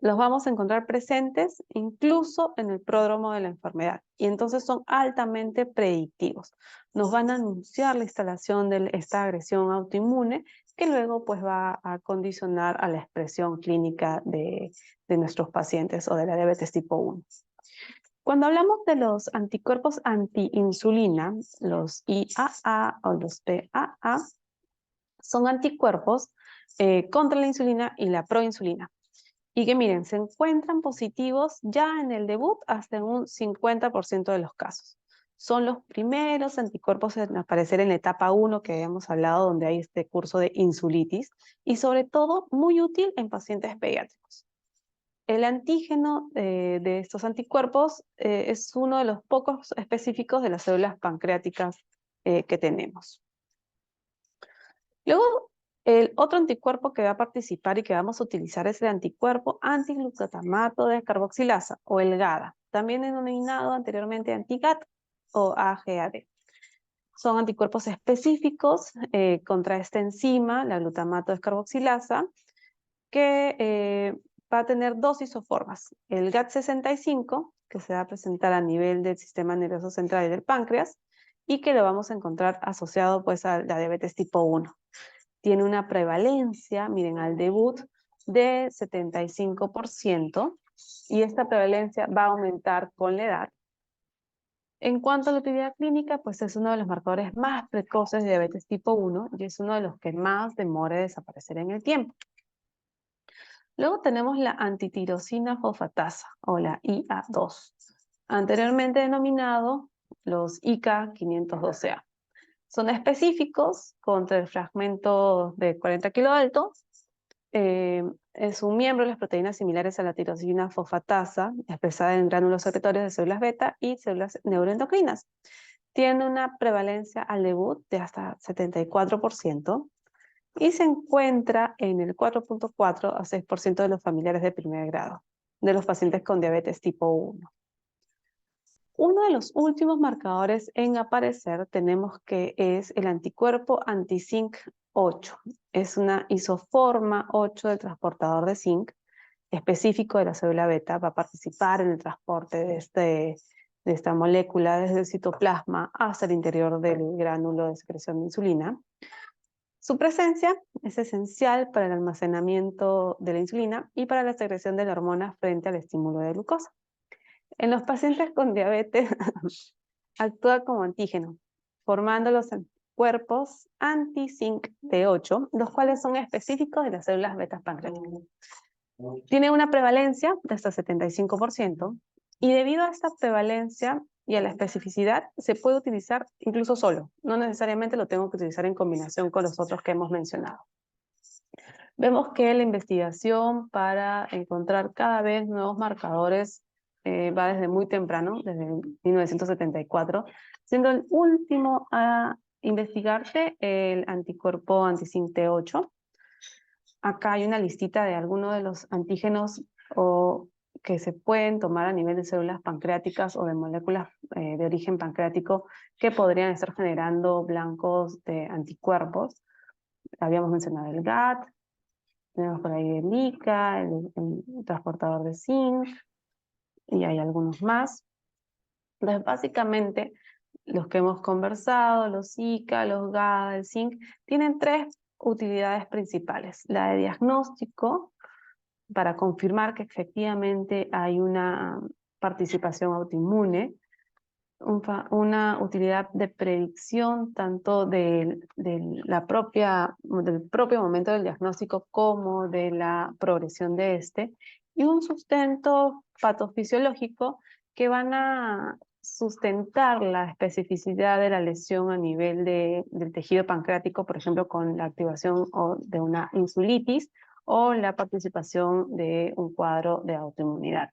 los vamos a encontrar presentes incluso en el pródromo de la enfermedad y entonces son altamente predictivos. Nos van a anunciar la instalación de esta agresión autoinmune que luego pues va a condicionar a la expresión clínica de nuestros pacientes o de la diabetes tipo 1. Cuando hablamos de los anticuerpos antiinsulina, los IAA o los PAA, son anticuerpos contra la insulina y la proinsulina. Y que miren, se encuentran positivos ya en el debut hasta en un 50% de los casos. Son los primeros anticuerpos en aparecer en la etapa 1 que habíamos hablado, donde hay este curso de insulitis, y sobre todo muy útil en pacientes pediátricos. El antígeno de estos anticuerpos es uno de los pocos específicos de las células pancreáticas que tenemos. Luego, el otro anticuerpo que va a participar y que vamos a utilizar es el anticuerpo antiglutamato descarboxilasa o el GADA, también denominado anteriormente anti-GAT o AGAD. Son anticuerpos específicos contra esta enzima, la glutamato descarboxilasa, que va a tener 2 isoformas. El GAT65, que se va a presentar a nivel del sistema nervioso central y del páncreas, y que lo vamos a encontrar asociado pues a la diabetes tipo 1. Tiene una prevalencia, miren, al debut de 75%, y esta prevalencia va a aumentar con la edad. En cuanto a la utilidad clínica, pues es uno de los marcadores más precoces de diabetes tipo 1 y es uno de los que más demora en desaparecer en el tiempo. Luego tenemos la antitirosina fosfatasa o la IA2, anteriormente denominado los IK512A. Son específicos contra el fragmento de 40 kilodalto. Es un miembro de las proteínas similares a la tirosina fosfatasa, expresada en gránulos secretorios de células beta y células neuroendocrinas. Tiene una prevalencia al debut de hasta 74%. Y se encuentra en el 4.4 a 6% de los familiares de primer grado, de los pacientes con diabetes tipo 1. Uno de los últimos marcadores en aparecer tenemos que es el anticuerpo anti-zinc 8. Es una isoforma 8 del transportador de zinc, específico de la célula beta, va a participar en el transporte de esta molécula desde el citoplasma hasta el interior del gránulo de secreción de insulina. Su presencia es esencial para el almacenamiento de la insulina y para la secreción de la hormona frente al estímulo de glucosa. En los pacientes con diabetes actúa como antígeno, formando los anticuerpos anti-zinc T8, los cuales son específicos de las células beta pancreáticas. Tiene una prevalencia de hasta 75%, y debido a esta prevalencia y a la especificidad, se puede utilizar incluso solo. No necesariamente lo tengo que utilizar en combinación con los otros que hemos mencionado. Vemos que la investigación para encontrar cada vez nuevos marcadores va desde muy temprano, desde 1974, siendo el último a investigarse el anticuerpo anti-zinc T8. acá hay una listita de algunos de los antígenos que se pueden tomar a nivel de células pancreáticas o de moléculas de origen pancreático que podrían estar generando blancos de anticuerpos. Habíamos mencionado el GAT, tenemos por ahí el ICA, el transportador de zinc, y hay algunos más. Entonces, básicamente, los que hemos conversado, los ICA, los GAD, el zinc, tienen tres utilidades principales. La de diagnóstico, para confirmar que efectivamente hay una participación autoinmune, una utilidad de predicción tanto del propio momento del diagnóstico como de la progresión de este, y un sustento patofisiológico que van a sustentar la especificidad de la lesión a nivel del tejido pancreático, por ejemplo, con la activación de una insulitis o la participación de un cuadro de autoinmunidad.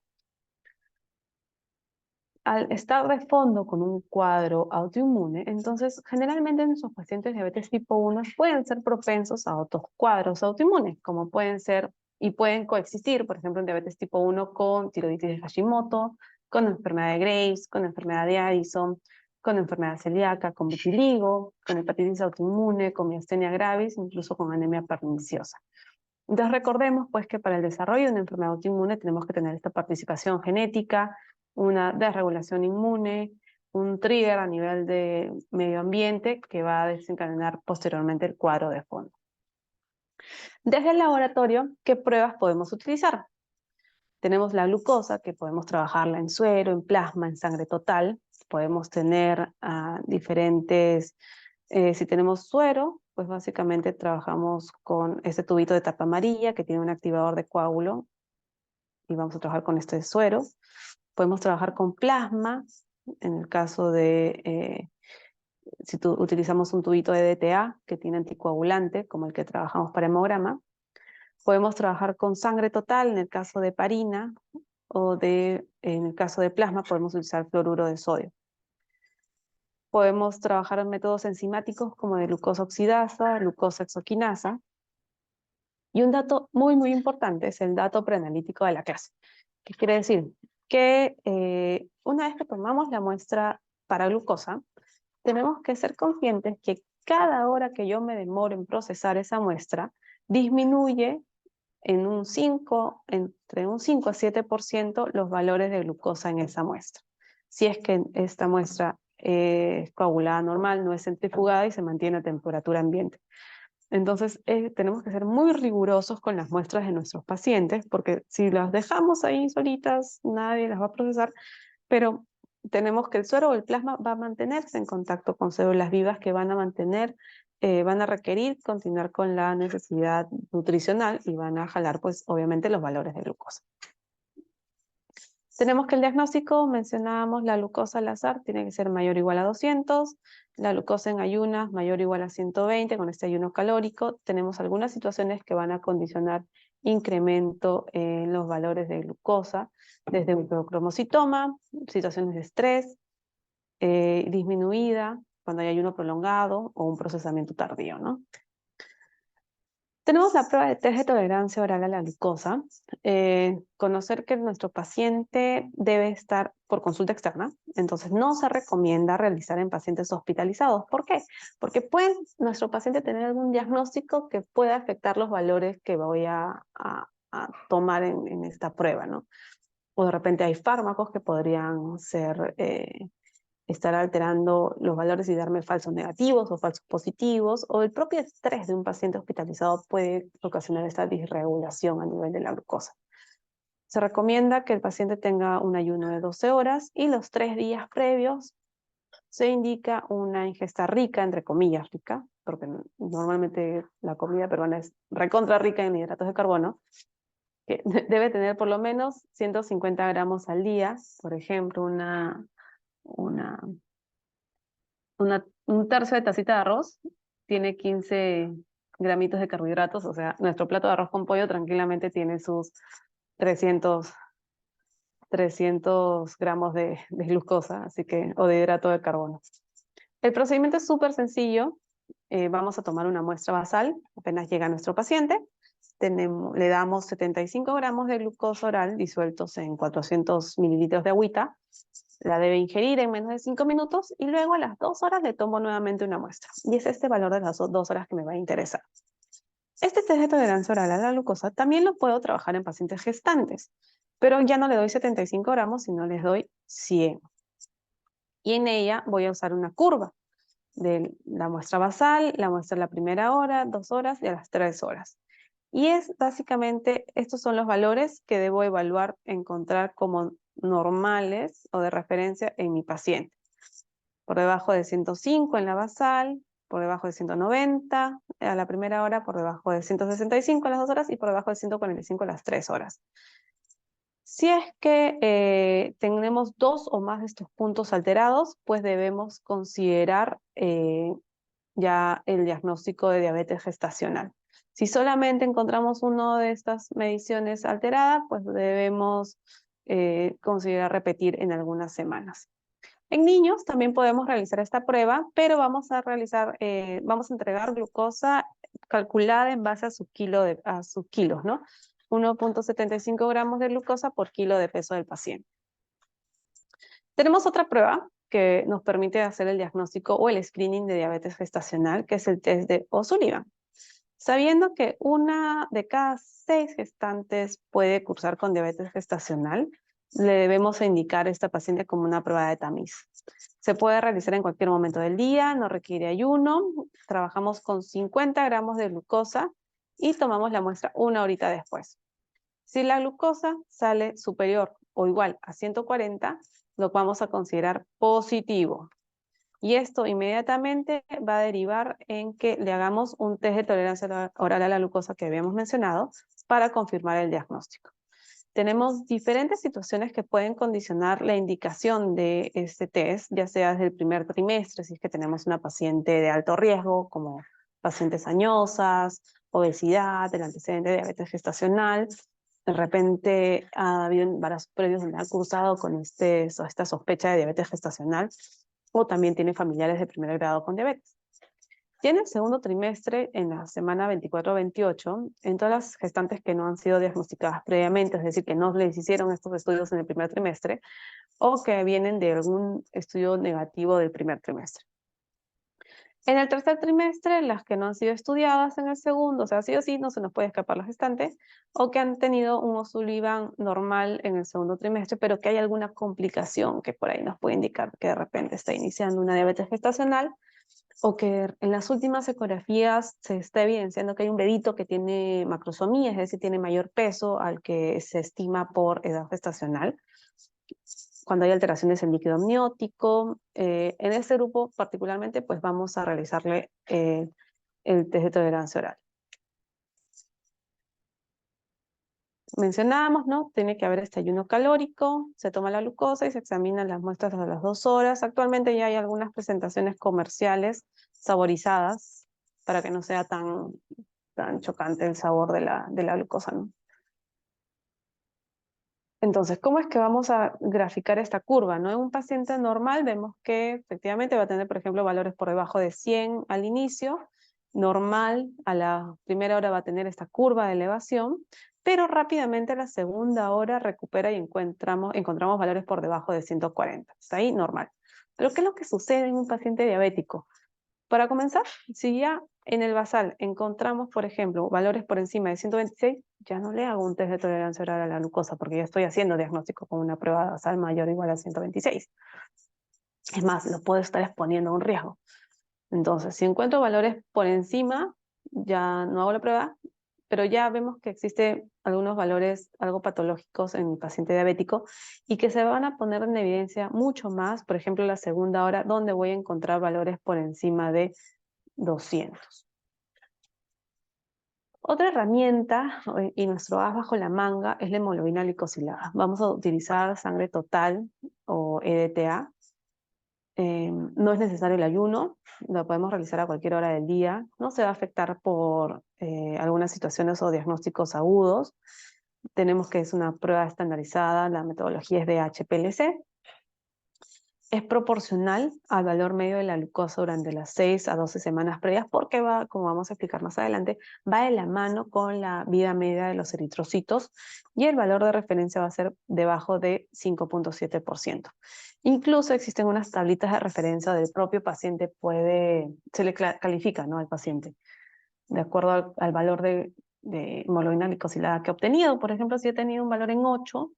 Al estar de fondo con un cuadro autoinmune, entonces generalmente nuestros pacientes de diabetes tipo 1 pueden ser propensos a otros cuadros autoinmunes, como pueden ser y pueden coexistir, por ejemplo, en diabetes tipo 1 con tiroiditis de Hashimoto, con enfermedad de Graves, con enfermedad de Addison, con enfermedad celíaca, con vitiligo, con hepatitis autoinmune, con miastenia gravis, incluso con anemia perniciosa. Entonces recordemos pues que para el desarrollo de una enfermedad autoinmune tenemos que tener esta participación genética, una desregulación inmune, un trigger a nivel de medio ambiente que va a desencadenar posteriormente el cuadro de fondo. Desde el laboratorio, ¿qué pruebas podemos utilizar? Tenemos la glucosa, que podemos trabajarla en suero, en plasma, en sangre total. Podemos tener diferentes, si tenemos suero, pues básicamente trabajamos con este tubito de tapa amarilla que tiene un activador de coágulo y vamos a trabajar con este suero. Podemos trabajar con plasma, en el caso de, si utilizamos un tubito de DTA que tiene anticoagulante, como el que trabajamos para hemograma. Podemos trabajar con sangre total, en el caso de heparina, o en el caso de plasma podemos utilizar fluoruro de sodio. Podemos trabajar en métodos enzimáticos como de glucosa oxidasa, glucosa hexoquinasa. Y un dato muy, muy importante es el dato preanalítico de la clase. ¿Qué quiere decir? Que una vez que tomamos la muestra para glucosa, tenemos que ser conscientes que cada hora que yo me demoro en procesar esa muestra, disminuye en entre un 5 a 7% los valores de glucosa en esa muestra. Si es que esta muestra es coagulada normal, no es centrifugada y se mantiene a temperatura ambiente. Entonces tenemos que ser muy rigurosos con las muestras de nuestros pacientes, porque si las dejamos ahí solitas, nadie las va a procesar, pero tenemos que el suero o el plasma va a mantenerse en contacto con células vivas que van a requerir continuar con la necesidad nutricional y van a jalar, pues, obviamente los valores de glucosa. Tenemos que el diagnóstico, mencionábamos la glucosa al azar, tiene que ser mayor o igual a 200, la glucosa en ayunas mayor o igual a 120 con este ayuno calórico. Tenemos algunas situaciones que van a condicionar incremento en los valores de glucosa, desde un hipercromocitoma, situaciones de estrés, disminuida cuando hay ayuno prolongado o un procesamiento tardío, ¿no? Tenemos la prueba de test de tolerancia oral a la glucosa. Conocer que nuestro paciente debe estar por consulta externa, entonces no se recomienda realizar en pacientes hospitalizados. ¿Por qué? Porque puede nuestro paciente tener algún diagnóstico que pueda afectar los valores que voy a tomar en esta prueba, ¿no? O de repente hay fármacos que podrían estar alterando los valores y darme falsos negativos o falsos positivos, o el propio estrés de un paciente hospitalizado puede ocasionar esta disregulación a nivel de la glucosa. Se recomienda que el paciente tenga un ayuno de 12 horas y los 3 días previos se indica una ingesta rica, entre comillas rica, porque normalmente la comida peruana es recontra rica en hidratos de carbono, que debe tener por lo menos 150 gramos al día, por ejemplo, un tercio de tacita de arroz tiene 15 gramitos de carbohidratos, o sea, nuestro plato de arroz con pollo tranquilamente tiene sus 300 gramos de glucosa, así que, o de hidrato de carbono. El procedimiento es súper sencillo, vamos a tomar una muestra basal, apenas llega nuestro paciente. Le damos 75 gramos de glucosa oral disueltos en 400 mililitros de agüita. La debe ingerir en menos de 5 minutos y luego a las 2 horas le tomo nuevamente una muestra. Y es este valor de las 2 horas que me va a interesar. Este test de tolerancia oral a la glucosa también lo puedo trabajar en pacientes gestantes, pero ya no le doy 75 gramos, sino les doy 100. Y en ella voy a usar una curva de la muestra basal, la muestra a la primera hora, 2 horas y a las 3 horas. Y es básicamente, estos son los valores que debo evaluar, encontrar como normales o de referencia en mi paciente. Por debajo de 105 en la basal, por debajo de 190 a la primera hora, por debajo de 165 a las 2 horas y por debajo de 145 a las 3 horas. Si es que tenemos 2 o más de estos puntos alterados, pues debemos considerar ya el diagnóstico de diabetes gestacional. Si solamente encontramos una de estas mediciones alteradas, pues debemos considerar repetir en algunas semanas. En niños también podemos realizar esta prueba, pero vamos a entregar glucosa calculada en base a sus kilos, ¿no? 1.75 gramos de glucosa por kilo de peso del paciente. Tenemos otra prueba que nos permite hacer el diagnóstico o el screening de diabetes gestacional, que es el test de O'Sullivan. Sabiendo que 1 de cada 6 gestantes puede cursar con diabetes gestacional, le debemos indicar a esta paciente como una prueba de tamiz. Se puede realizar en cualquier momento del día, no requiere ayuno, trabajamos con 50 gramos de glucosa y tomamos la muestra 1 horita después. Si la glucosa sale superior o igual a 140, lo vamos a considerar positivo. Y esto inmediatamente va a derivar en que le hagamos un test de tolerancia oral a la glucosa que habíamos mencionado para confirmar el diagnóstico. Tenemos diferentes situaciones que pueden condicionar la indicación de este test, ya sea desde el primer trimestre, si es que tenemos una paciente de alto riesgo, como pacientes añosas, obesidad, el antecedente de diabetes gestacional. De repente ha habido embarazos previos donde ha cursado con esta sospecha de diabetes gestacional, o también tiene familiares de primer grado con diabetes. Y en el segundo trimestre, en la semana 24-28, en todas las gestantes que no han sido diagnosticadas previamente, es decir, que no les hicieron estos estudios en el primer trimestre, o que vienen de algún estudio negativo del primer trimestre. En el tercer trimestre, las que no han sido estudiadas en el segundo, o sea, sí o sí, no se nos puede escapar la gestante, o que han tenido un O'Sullivan normal en el segundo trimestre, pero que hay alguna complicación que por ahí nos puede indicar que de repente está iniciando una diabetes gestacional, o que en las últimas ecografías se está evidenciando que hay un bebito que tiene macrosomía, es decir, tiene mayor peso al que se estima por edad gestacional. Cuando hay alteraciones en líquido amniótico, en este grupo particularmente, pues vamos a realizarle el test de tolerancia oral. Mencionábamos, ¿no? Tiene que haber este ayuno calórico, se toma la glucosa y se examinan las muestras a las 2 horas. Actualmente ya hay algunas presentaciones comerciales saborizadas para que no sea tan chocante el sabor de la glucosa, ¿no? Entonces, ¿cómo es que vamos a graficar esta curva, ¿no? En un paciente normal vemos que efectivamente va a tener, por ejemplo, valores por debajo de 100 al inicio. Normal, a la primera hora va a tener esta curva de elevación, pero rápidamente a la segunda hora recupera y encontramos valores por debajo de 140. Está ahí normal. Pero ¿qué es lo que sucede en un paciente diabético? Para comenzar, si ya en el basal encontramos, por ejemplo, valores por encima de 126, ya no le hago un test de tolerancia oral a la glucosa porque ya estoy haciendo diagnóstico con una prueba basal mayor o igual a 126. Es más, lo puedo estar exponiendo a un riesgo. Entonces, si encuentro valores por encima, ya no hago la prueba, pero ya vemos que existen algunos valores algo patológicos en mi paciente diabético y que se van a poner en evidencia mucho más, por ejemplo, la segunda hora, donde voy a encontrar valores por encima de 200. Otra herramienta y nuestro as bajo la manga es la hemoglobina glicosilada. Vamos a utilizar sangre total o EDTA. No es necesario el ayuno, lo podemos realizar a cualquier hora del día. No se va a afectar por algunas situaciones o diagnósticos agudos. Tenemos que es una prueba estandarizada, la metodología es de HPLC. es proporcional al valor medio de la glucosa durante las 6 a 12 semanas previas, porque va, como vamos a explicar más adelante, va de la mano con la vida media de los eritrocitos, y el valor de referencia va a ser debajo de 5.7%. Incluso existen unas tablitas de referencia del propio paciente, se le califica, ¿no?, al paciente, de acuerdo al valor de hemoglobina glicosilada que ha obtenido. Por ejemplo, si he tenido un valor en 8,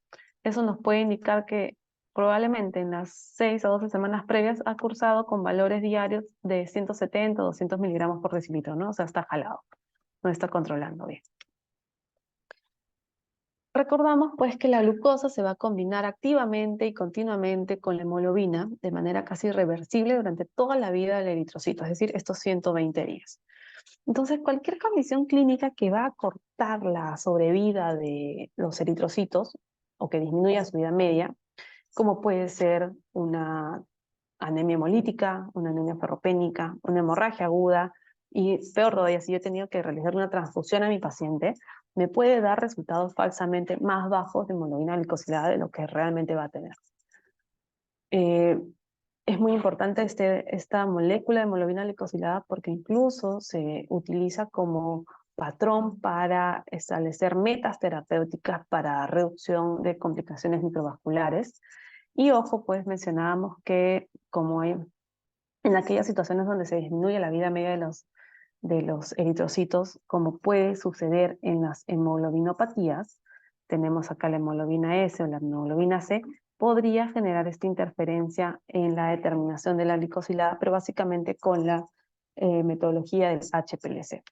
eso nos puede indicar que probablemente en las 6 a 12 semanas previas ha cursado con valores diarios de 170 o 200 miligramos por decilitro, ¿no? O sea, está jalado, no está controlando bien. Recordamos pues que la glucosa se va a combinar activamente y continuamente con la hemoglobina de manera casi irreversible durante toda la vida del eritrocito, es decir, estos 120 días. Entonces, cualquier condición clínica que va a cortar la sobrevida de los eritrocitos o que disminuya su vida media, como puede ser una anemia hemolítica, una anemia ferropénica, una hemorragia aguda, y peor todavía, si yo he tenido que realizar una transfusión a mi paciente, me puede dar resultados falsamente más bajos de hemoglobina glicosilada de lo que realmente va a tener. Es muy importante esta molécula de hemoglobina glicosilada porque incluso se utiliza como patrón para establecer metas terapéuticas para reducción de complicaciones microvasculares. Y ojo, pues mencionábamos que como en aquellas situaciones donde se disminuye la vida media de los eritrocitos, como puede suceder en las hemoglobinopatías, tenemos acá la hemoglobina S o la hemoglobina C, podría generar esta interferencia en la determinación de la glicosilada, pero básicamente con la metodología del HPLC.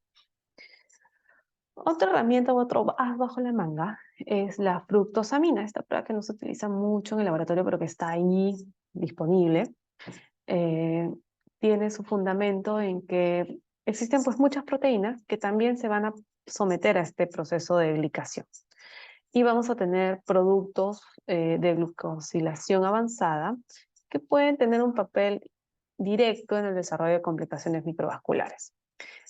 Otra herramienta u otro as bajo la manga es la fructosamina, esta prueba que no se utiliza mucho en el laboratorio, pero que está ahí disponible. Tiene su fundamento en que existen pues muchas proteínas que también se van a someter a este proceso de glicación. Y vamos a tener productos de glucosilación avanzada que pueden tener un papel directo en el desarrollo de complicaciones microvasculares.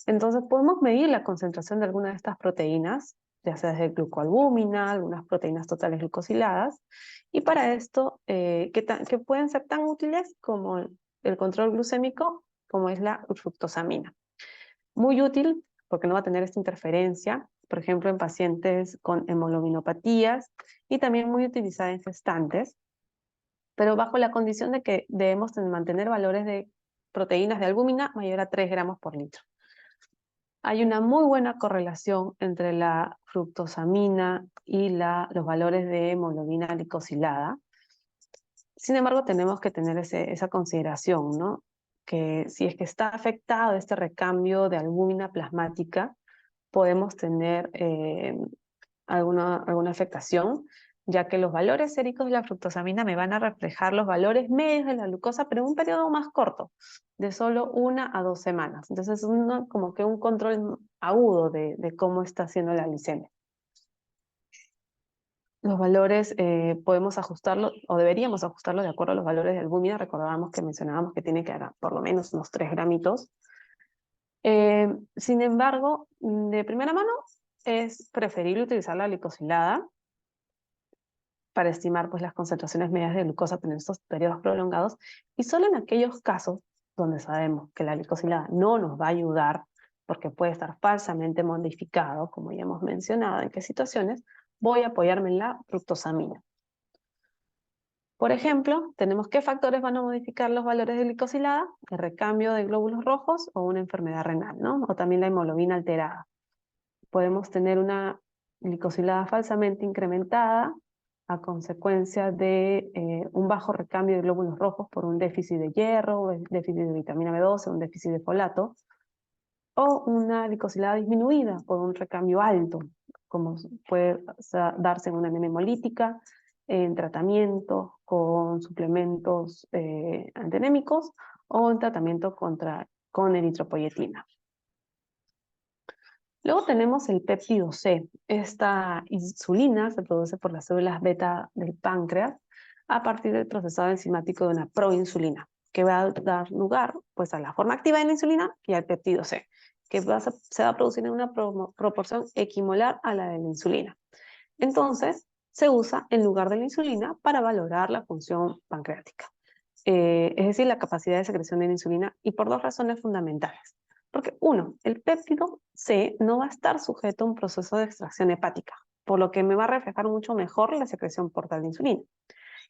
Entonces podemos medir la concentración de alguna de estas proteínas, ya sea desde glucoalbúmina, algunas proteínas totales glucosiladas, y para esto, que pueden ser tan útiles como el control glucémico, como es la fructosamina. Muy útil porque no va a tener esta interferencia, por ejemplo, en pacientes con hemoglobinopatías, y también muy utilizada en gestantes, pero bajo la condición de que debemos mantener valores de proteínas de albúmina mayor a 3 gramos por litro. Hay una muy buena correlación entre la fructosamina y los valores de hemoglobina glicosilada. Sin embargo, tenemos que tener esa consideración, ¿no? Que si es que está afectado este recambio de albúmina plasmática, podemos tener alguna afectación, ya que los valores séricos de la fructosamina me van a reflejar los valores medios de la glucosa, pero en un periodo más corto, de solo 1 a 2 semanas. Entonces, como que un control agudo de cómo está haciendo la glicemia. Los valores podemos ajustarlos, o deberíamos ajustarlos de acuerdo a los valores de albúmina. Recordábamos que mencionábamos que tiene que haber por lo menos unos 3 gramitos. Sin embargo, de primera mano, es preferible utilizar la glicosilada para estimar pues, las concentraciones medias de glucosa en estos periodos prolongados, y solo en aquellos casos donde sabemos que la glicosilada no nos va a ayudar, porque puede estar falsamente modificado, como ya hemos mencionado, en qué situaciones, voy a apoyarme en la fructosamina. Por ejemplo, tenemos qué factores van a modificar los valores de glicosilada: el recambio de glóbulos rojos o una enfermedad renal, ¿no? O también la hemoglobina alterada. Podemos tener una glicosilada falsamente incrementada a consecuencia de un bajo recambio de glóbulos rojos por un déficit de hierro, un déficit de vitamina B12, un déficit de folato, o una glicosilada disminuida por un recambio alto, como puede darse en una anemia hemolítica, en tratamiento con suplementos antianémicos o en tratamiento con eritropoyetina. Luego tenemos el péptido C. Esta insulina se produce por las células beta del páncreas a partir del procesado enzimático de una proinsulina, que va a dar lugar pues, a la forma activa de la insulina y al péptido C, que se va a producir en una proporción equimolar a la de la insulina. Entonces, se usa en lugar de la insulina para valorar la función pancreática. es decir, la capacidad de secreción de la insulina, y por dos razones fundamentales. Porque uno, el péptido C no va a estar sujeto a un proceso de extracción hepática, por lo que me va a reflejar mucho mejor la secreción portal de insulina.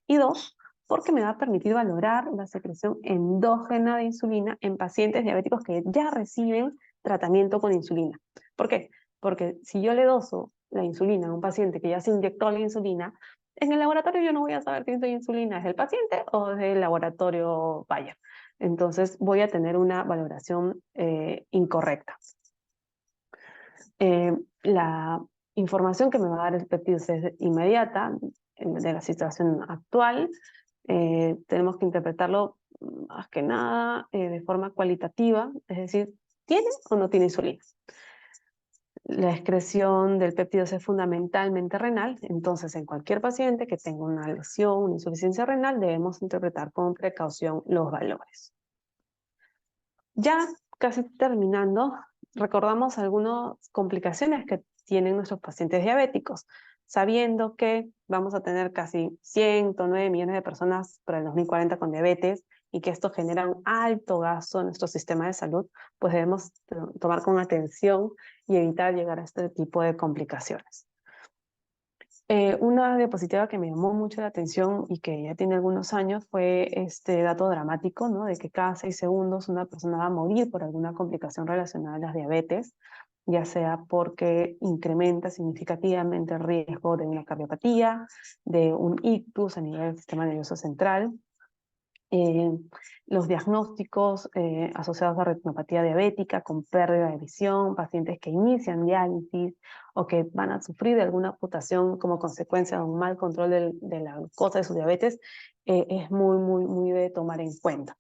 Y dos, porque me va a permitir valorar la secreción endógena de insulina en pacientes diabéticos que ya reciben tratamiento con insulina. ¿Por qué? Porque si yo le doso la insulina a un paciente que ya se inyectó la insulina, en el laboratorio yo no voy a saber quién es insulina, ¿es del paciente o es del laboratorio Bayer? Entonces voy a tener una valoración incorrecta. La información que me va a dar el péptido C es inmediata de la situación actual. Tenemos que interpretarlo más que nada de forma cualitativa, es decir, ¿tiene o no tiene insulina? La excreción del péptido C es fundamentalmente renal, entonces en cualquier paciente que tenga una lesión, una insuficiencia renal, debemos interpretar con precaución los valores. Ya casi terminando, recordamos algunas complicaciones que tienen nuestros pacientes diabéticos, sabiendo que vamos a tener casi 109 millones de personas para el 2040 con diabetes y que esto genera un alto gasto en nuestro sistema de salud, pues debemos tomar con atención y evitar llegar a este tipo de complicaciones. Una diapositiva que me llamó mucho la atención y que ya tiene algunos años fue este dato dramático, ¿no? De que cada 6 segundos una persona va a morir por alguna complicación relacionada a la diabetes, ya sea porque incrementa significativamente el riesgo de una cardiopatía, de un ictus a nivel del sistema nervioso central. Los diagnósticos asociados a retinopatía diabética con pérdida de visión, pacientes que inician diálisis o que van a sufrir de alguna amputación como consecuencia de un mal control de la glucosa de su diabetes, es muy de tomar en cuenta.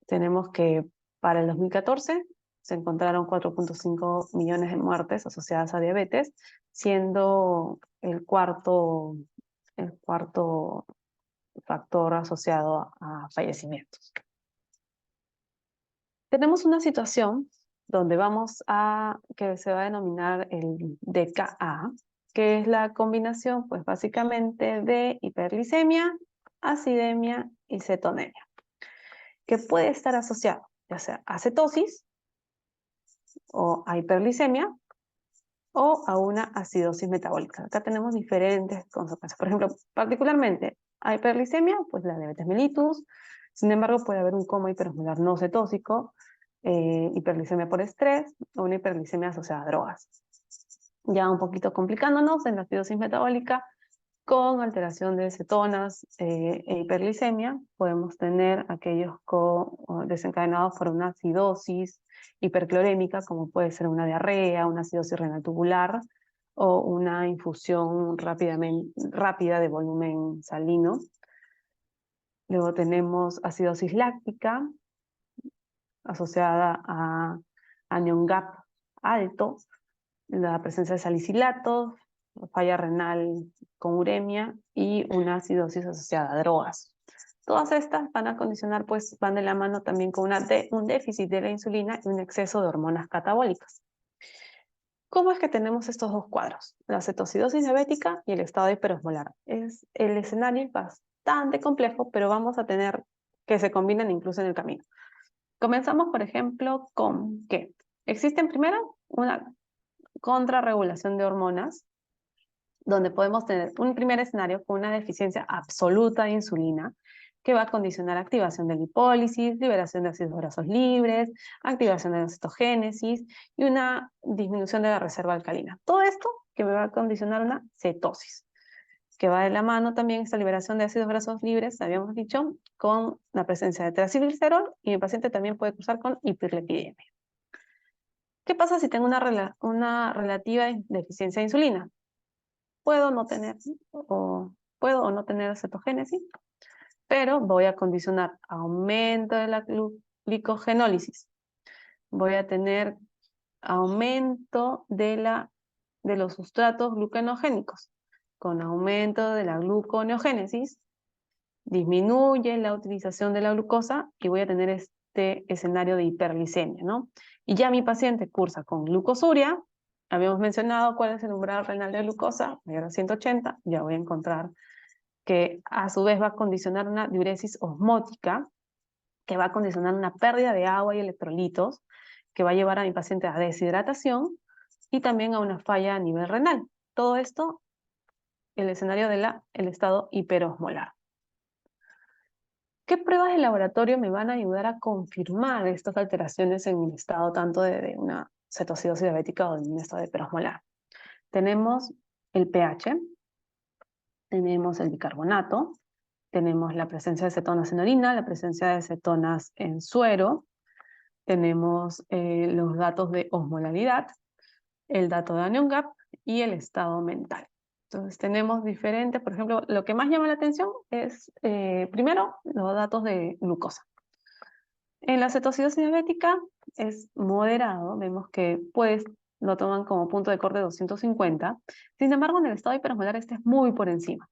Tenemos que para el 2014 se encontraron 4.5 millones de muertes asociadas a diabetes, siendo el cuarto factor asociado a fallecimientos. Tenemos una situación donde que se va a denominar el DKA, que es la combinación, pues básicamente de hiperglicemia, acidemia y cetonemia, que puede estar asociado ya sea a cetosis o a hiperglicemia o a una acidosis metabólica. Acá tenemos diferentes consecuencias. Por ejemplo, particularmente a hiperglicemia, pues la diabetes mellitus. Sin embargo, puede haber un coma hiperosmolar no cetósico, hiperglicemia por estrés o una hiperglicemia asociada a drogas. Ya un poquito complicándonos en la acidosis metabólica, con alteración de cetonas e hiperglicemia, podemos tener aquellos desencadenados por una acidosis hiperclorémica, como puede ser una diarrea, una acidosis renal tubular o una infusión rápida de volumen salino. Luego tenemos acidosis láctica asociada a anion gap alto, la presencia de salicilatos, falla renal con uremia y una acidosis asociada a drogas. Todas estas van a condicionar, pues van de la mano también con un déficit de la insulina y un exceso de hormonas catabólicas. ¿Cómo es que tenemos estos dos cuadros? La cetocidosis diabética y el estado hiperosmolar. El escenario es bastante complejo, pero vamos a tener que se combinan incluso en el camino. Comenzamos, por ejemplo, con que existen primero una contrarregulación de hormonas, donde podemos tener un primer escenario con una deficiencia absoluta de insulina, que va a condicionar activación de lipólisis, liberación de ácidos grasos libres, activación de la cetogénesis y una disminución de la reserva alcalina. Todo esto que me va a condicionar una cetosis, que va de la mano también esta liberación de ácidos grasos libres, habíamos dicho, con la presencia de triacilglicerol, y mi paciente también puede cursar con hiperlipidemia. ¿Qué pasa si tengo una relativa deficiencia de insulina? Puedo o no tener cetogénesis, pero voy a condicionar aumento de la glicogenólisis. Voy a tener aumento de los sustratos glucanogénicos. Con aumento de la gluconeogénesis, disminuye la utilización de la glucosa y voy a tener este escenario de hiperglicemia, ¿no? Y ya mi paciente cursa con glucosuria. Habíamos mencionado cuál es el umbral renal de glucosa, mayor a 180, ya voy a encontrar que a su vez va a condicionar una diuresis osmótica, que va a condicionar una pérdida de agua y electrolitos, que va a llevar a mi paciente a deshidratación y también a una falla a nivel renal. Todo esto, el escenario del estado hiperosmolar. ¿Qué pruebas de laboratorio me van a ayudar a confirmar estas alteraciones en el estado tanto de una cetoacidosis diabética o de un estado hiperosmolar? Tenemos el pH, tenemos el bicarbonato, tenemos la presencia de cetonas en orina, la presencia de cetonas en suero, tenemos los datos de osmolaridad, el dato de anion gap y el estado mental. Entonces tenemos diferentes, por ejemplo, lo que más llama la atención es, primero, los datos de glucosa. En la cetoacidosis diabética es moderado, vemos que pues lo toman como punto de corte 250, sin embargo en el estado hiperosmolar este es muy por encima.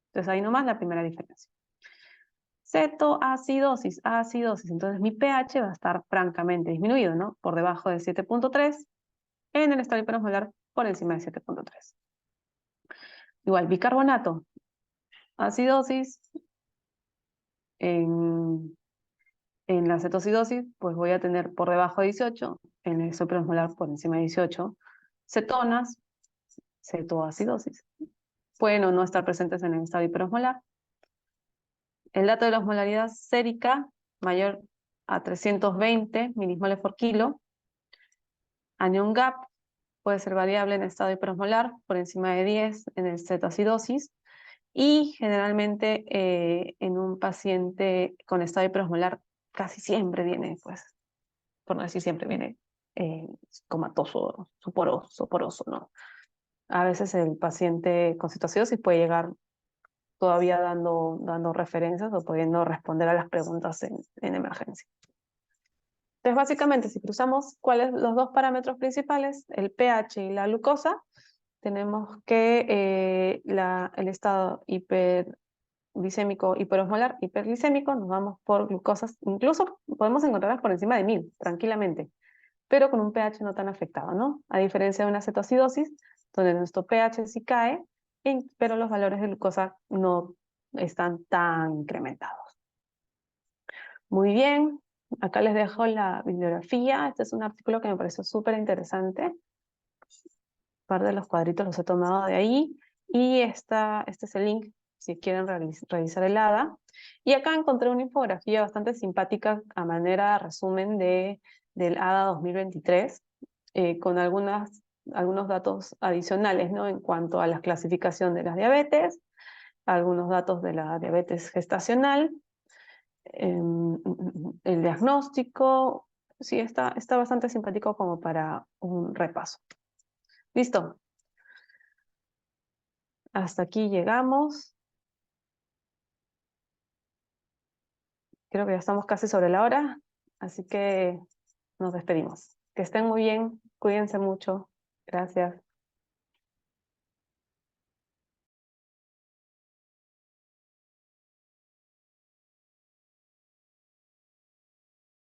Entonces ahí nomás la primera diferencia. Cetoacidosis, acidosis, entonces mi pH va a estar francamente disminuido, ¿no? Por debajo de 7.3, en el estado hiperosmolar por encima de 7.3. Igual, bicarbonato, acidosis, en la cetoacidosis, pues voy a tener por debajo de 18, en el estado hiperosmolar por encima de 18, cetonas, cetoacidosis. Pueden o no estar presentes en el estado hiperosmolar. El dato de la osmolaridad sérica mayor a 320 milismoles por kilo. Anion gap puede ser variable en estado hiperosmolar, por encima de 10 en el cetoacidosis. Y generalmente en un paciente con estado hiperosmolar casi siempre viene, pues, por no decir siempre viene comatoso, soporoso, ¿no? A veces el paciente con cetoacidosis puede llegar todavía dando referencias o pudiendo responder a las preguntas en emergencia. Entonces, básicamente, si cruzamos cuáles los dos parámetros principales, el pH y la glucosa, tenemos que el estado hiperglicémico, hiperosmolar, hiperglicémico, nos vamos por glucosas, incluso podemos encontrarlas por encima de 1000, tranquilamente, pero con un pH no tan afectado, ¿no? A diferencia de una cetoacidosis, donde nuestro pH sí cae, pero los valores de glucosa no están tan incrementados. Muy bien, acá les dejo la bibliografía. Este es un artículo que me pareció súper interesante. Parte de los cuadritos los he tomado de ahí. Y este es el link si quieren revisar el ADA. Y acá encontré una infografía bastante simpática a manera de resumen del ADA 2023, con algunos datos adicionales, ¿no? En cuanto a la clasificación de las diabetes, algunos datos de la diabetes gestacional, el diagnóstico. Sí, está bastante simpático como para un repaso. ¿Listo? Hasta aquí llegamos. Creo que ya estamos casi sobre la hora, así que nos despedimos. Que estén muy bien, cuídense mucho. Gracias.